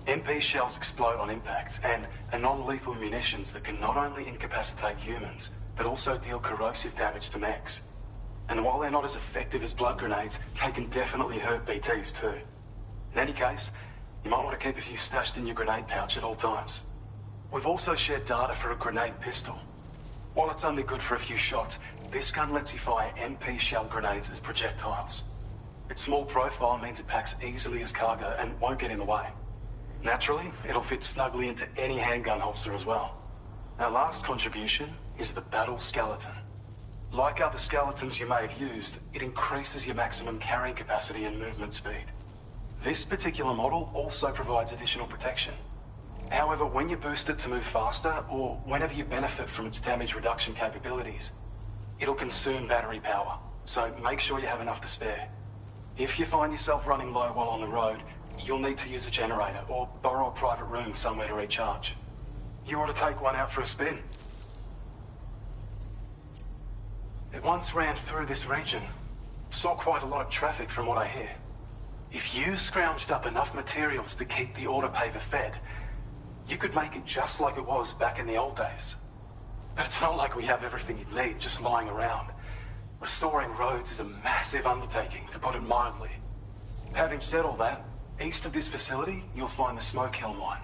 MP shells explode on impact, and are non-lethal munitions that can not only incapacitate humans, but also deal corrosive damage to mechs. And while they're not as effective as blood grenades, they can definitely hurt BTs too. In any case, you might want to keep a few stashed in your grenade pouch at all times. We've also shared data for a grenade pistol. While it's only good for a few shots, this gun lets you fire MP shell grenades as projectiles. Its small profile means it packs easily as cargo and won't get in the way. Naturally, it'll fit snugly into any handgun holster as well. Our last contribution is the battle skeleton. Like other skeletons you may have used, it increases your maximum carrying capacity and movement speed. This particular model also provides additional protection. However, when you boost it to move faster, or whenever you benefit from its damage reduction capabilities, it'll consume battery power, so make sure you have enough to spare. If you find yourself running low while on the road, you'll need to use a generator or borrow a private room somewhere to recharge. You ought to take one out for a spin. It once ran through this region. Saw quite a lot of traffic from what I hear. If you scrounged up enough materials to keep the autopaver fed, you could make it just like it was back in the old days. But it's not like we have everything you'd need just lying around. Restoring roads is a massive undertaking, to put it mildly. Having said all that, east of this facility, you'll find the Smoke Hill mine.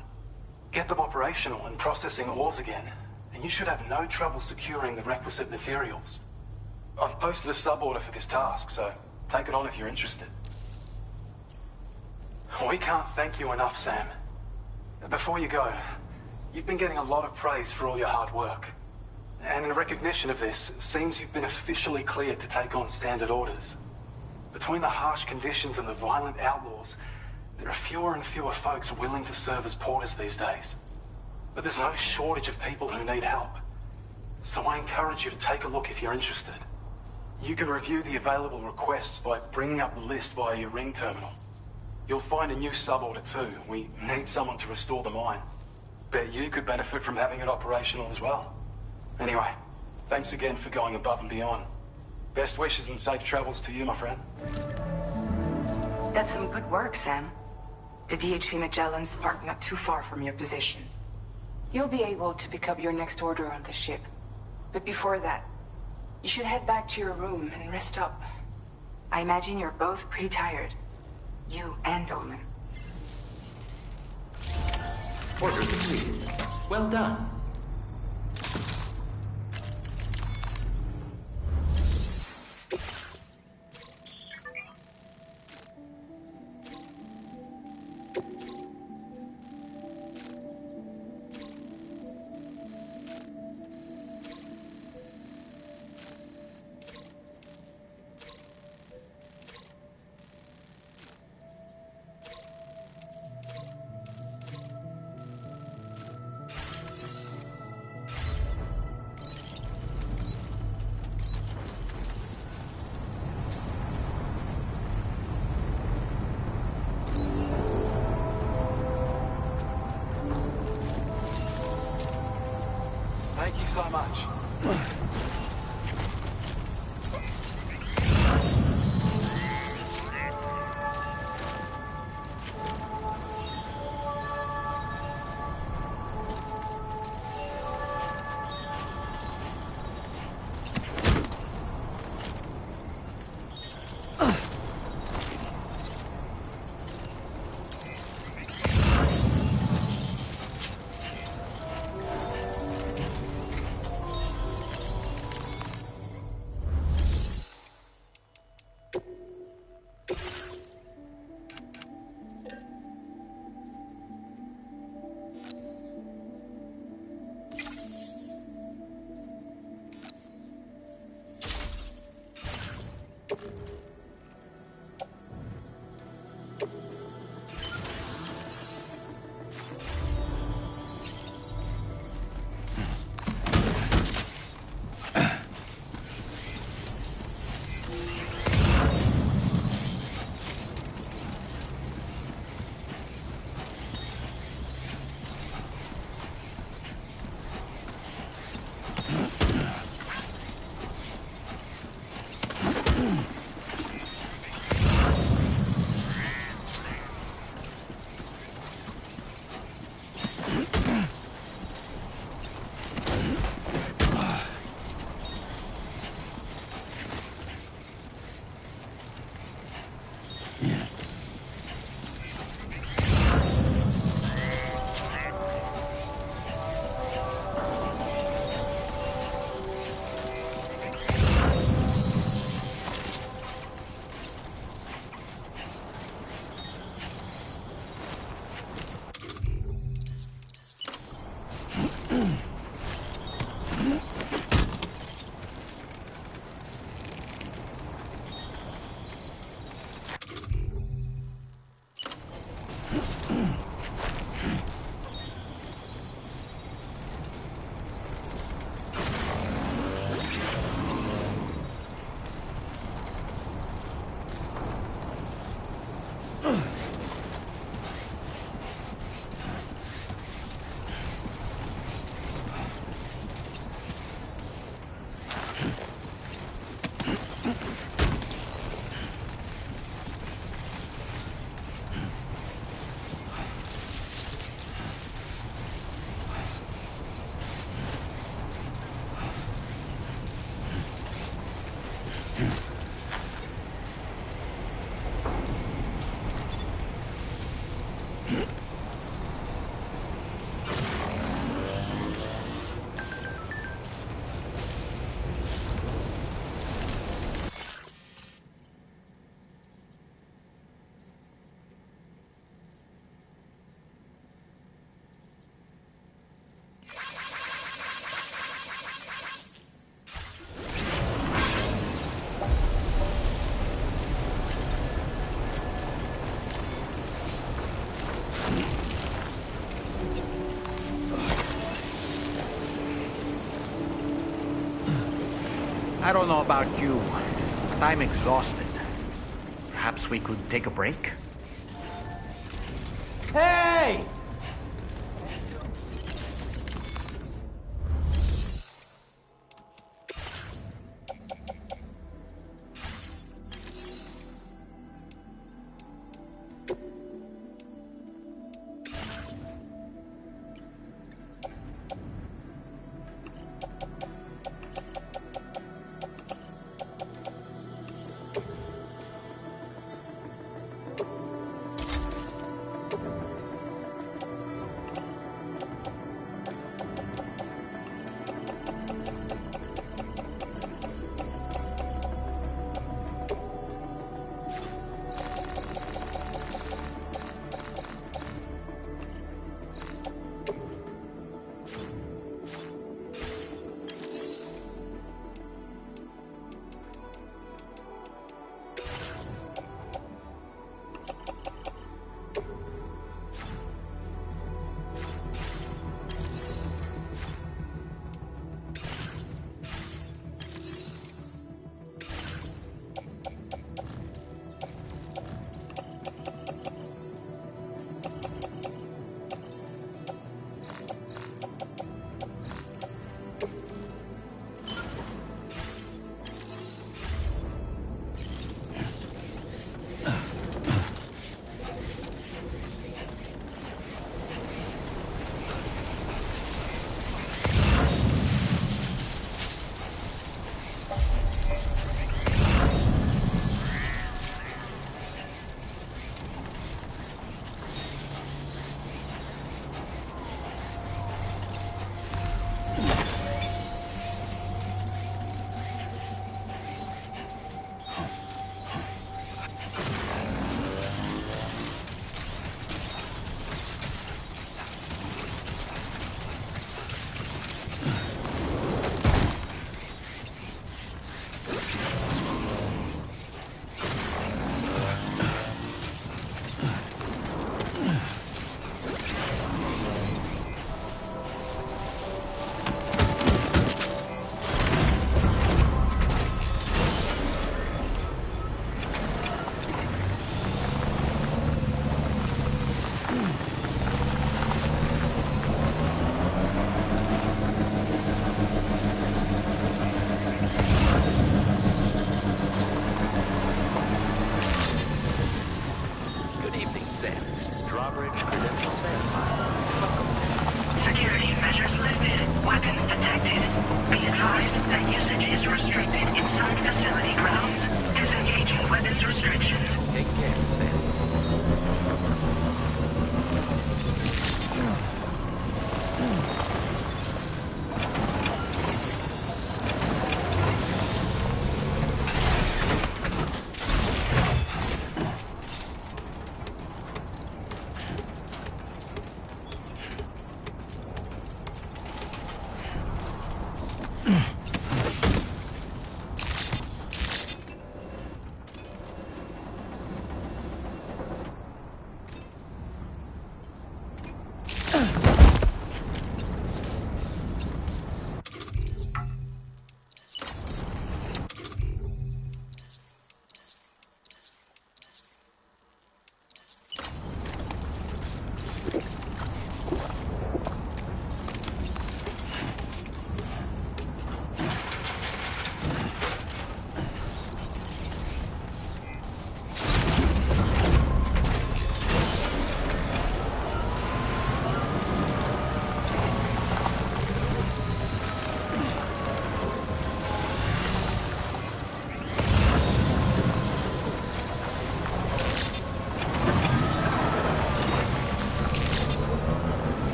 Get them operational and processing ores again, and you should have no trouble securing the requisite materials. I've posted a sub-order for this task, so take it on if you're interested. We can't thank you enough, Sam. Before you go, you've been getting a lot of praise for all your hard work. And in recognition of this, it seems you've been officially cleared to take on standard orders. Between the harsh conditions and the violent outlaws, there are fewer and fewer folks willing to serve as porters these days. But there's no shortage of people who need help. So I encourage you to take a look if you're interested. You can review the available requests by bringing up the list via your ring terminal. You'll find a new sub-order too. We need someone to restore the mine. Bet you could benefit from having it operational as well. Anyway, thanks again for going above and beyond. Best wishes and safe travels to you, my friend. That's some good work, Sam. The DHV Magellan's parked not too far from your position. You'll be able to pick up your next order on the ship. But before that, you should head back to your room and rest up. I imagine you're both pretty tired. You and Dolman. Order complete. Well done. Thank you so much. I don't know about you, but I'm exhausted. Perhaps we could take a break? Hey!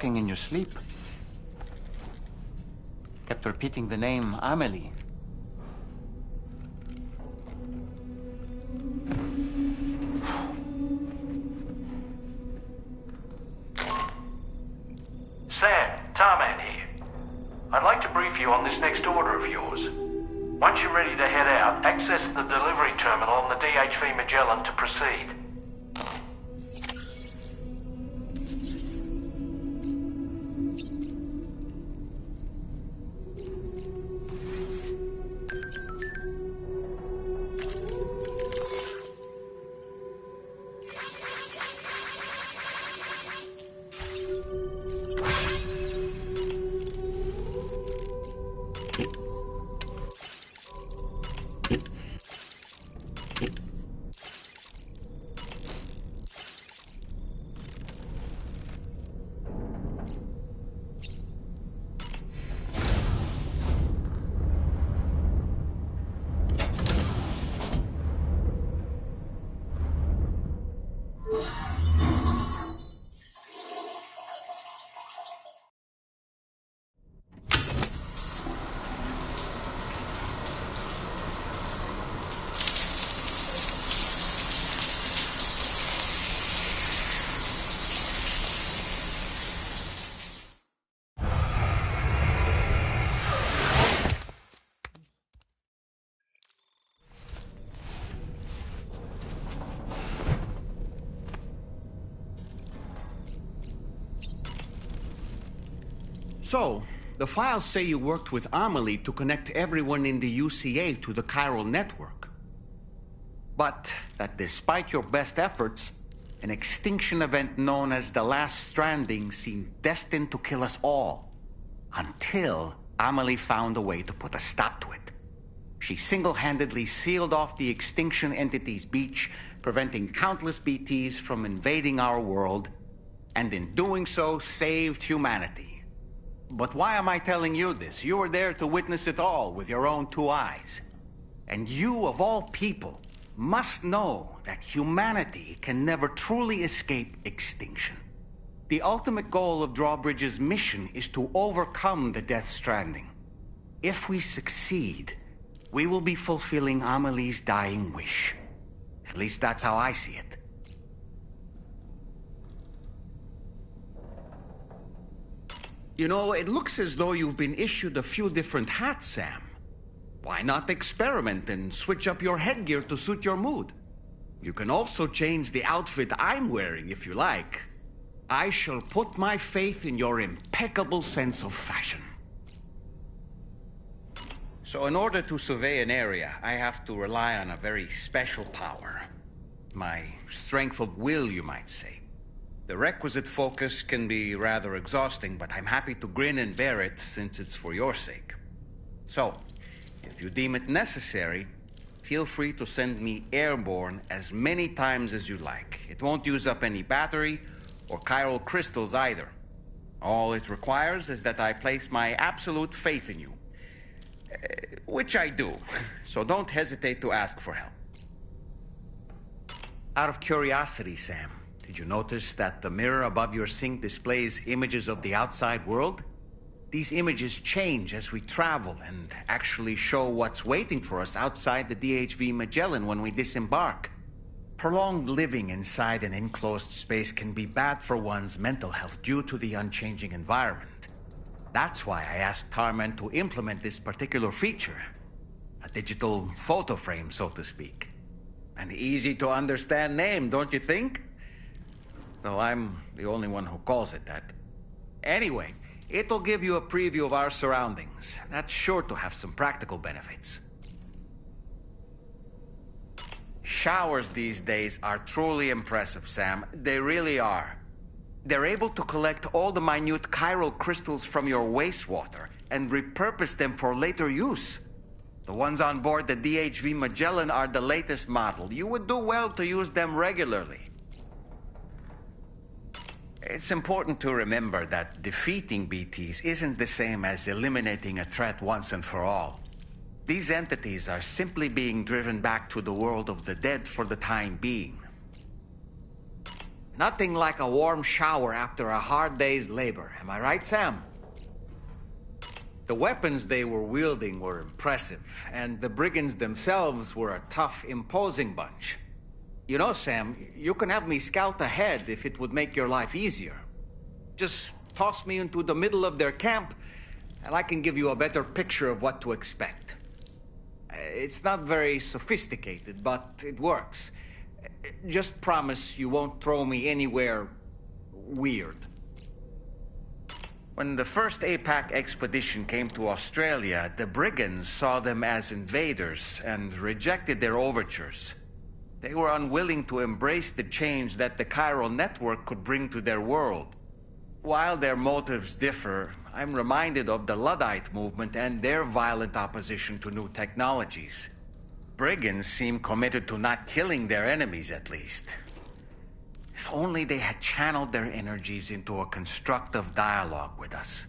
talking in your sleep. Kept repeating the name Amelie. Sam, Tarman here. I'd like to brief you on this next order of yours. Once you're ready to head out, access the delivery terminal on the DHV Magellan to proceed. So, the files say you worked with Amelie to connect everyone in the UCA to the chiral network. But that despite your best efforts, an extinction event known as the Last Stranding seemed destined to kill us all. Until Amelie found a way to put a stop to it. She single-handedly sealed off the extinction entity's beach, preventing countless BTs from invading our world, and in doing so, saved humanity. But why am I telling you this? You were there to witness it all with your own 2 eyes. And you, of all people, must know that humanity can never truly escape extinction. The ultimate goal of Drawbridge's mission is to overcome the Death Stranding. If we succeed, we will be fulfilling Amelie's dying wish. At least that's how I see it. You know, it looks as though you've been issued a few different hats, Sam. Why not experiment and switch up your headgear to suit your mood? You can also change the outfit I'm wearing if you like. I shall put my faith in your impeccable sense of fashion. So in order to survey an area, I have to rely on a very special power. My strength of will, you might say. The requisite focus can be rather exhausting, but I'm happy to grin and bear it since it's for your sake. So, if you deem it necessary, feel free to send me airborne as many times as you like. It won't use up any battery or chiral crystals either. All it requires is that I place my absolute faith in you. Which I do, so don't hesitate to ask for help. Out of curiosity, Sam, did you notice that the mirror above your sink displays images of the outside world? These images change as we travel and actually show what's waiting for us outside the DHV Magellan when we disembark. Prolonged living inside an enclosed space can be bad for one's mental health due to the unchanging environment. That's why I asked Tarman to implement this particular feature. A digital photo frame, so to speak. An easy-to-understand name, don't you think? Though I'm the only one who calls it that. Anyway, it'll give you a preview of our surroundings. That's sure to have some practical benefits. Showers these days are truly impressive, Sam. They really are. They're able to collect all the minute chiral crystals from your wastewater and repurpose them for later use. The ones on board the DHV Magellan are the latest model. You would do well to use them regularly. It's important to remember that defeating BTs isn't the same as eliminating a threat once and for all. These entities are simply being driven back to the world of the dead for the time being. Nothing like a warm shower after a hard day's labor. Am I right, Sam? The weapons they were wielding were impressive, and the brigands themselves were a tough, imposing bunch. You know, Sam, you can have me scout ahead if it would make your life easier. Just toss me into the middle of their camp, and I can give you a better picture of what to expect. It's not very sophisticated, but it works. Just promise you won't throw me anywhere weird. When the first APAC expedition came to Australia, the brigands saw them as invaders and rejected their overtures. They were unwilling to embrace the change that the chiral network could bring to their world. While their motives differ, I'm reminded of the Luddite movement and their violent opposition to new technologies. Brigands seem committed to not killing their enemies, at least. If only they had channeled their energies into a constructive dialogue with us.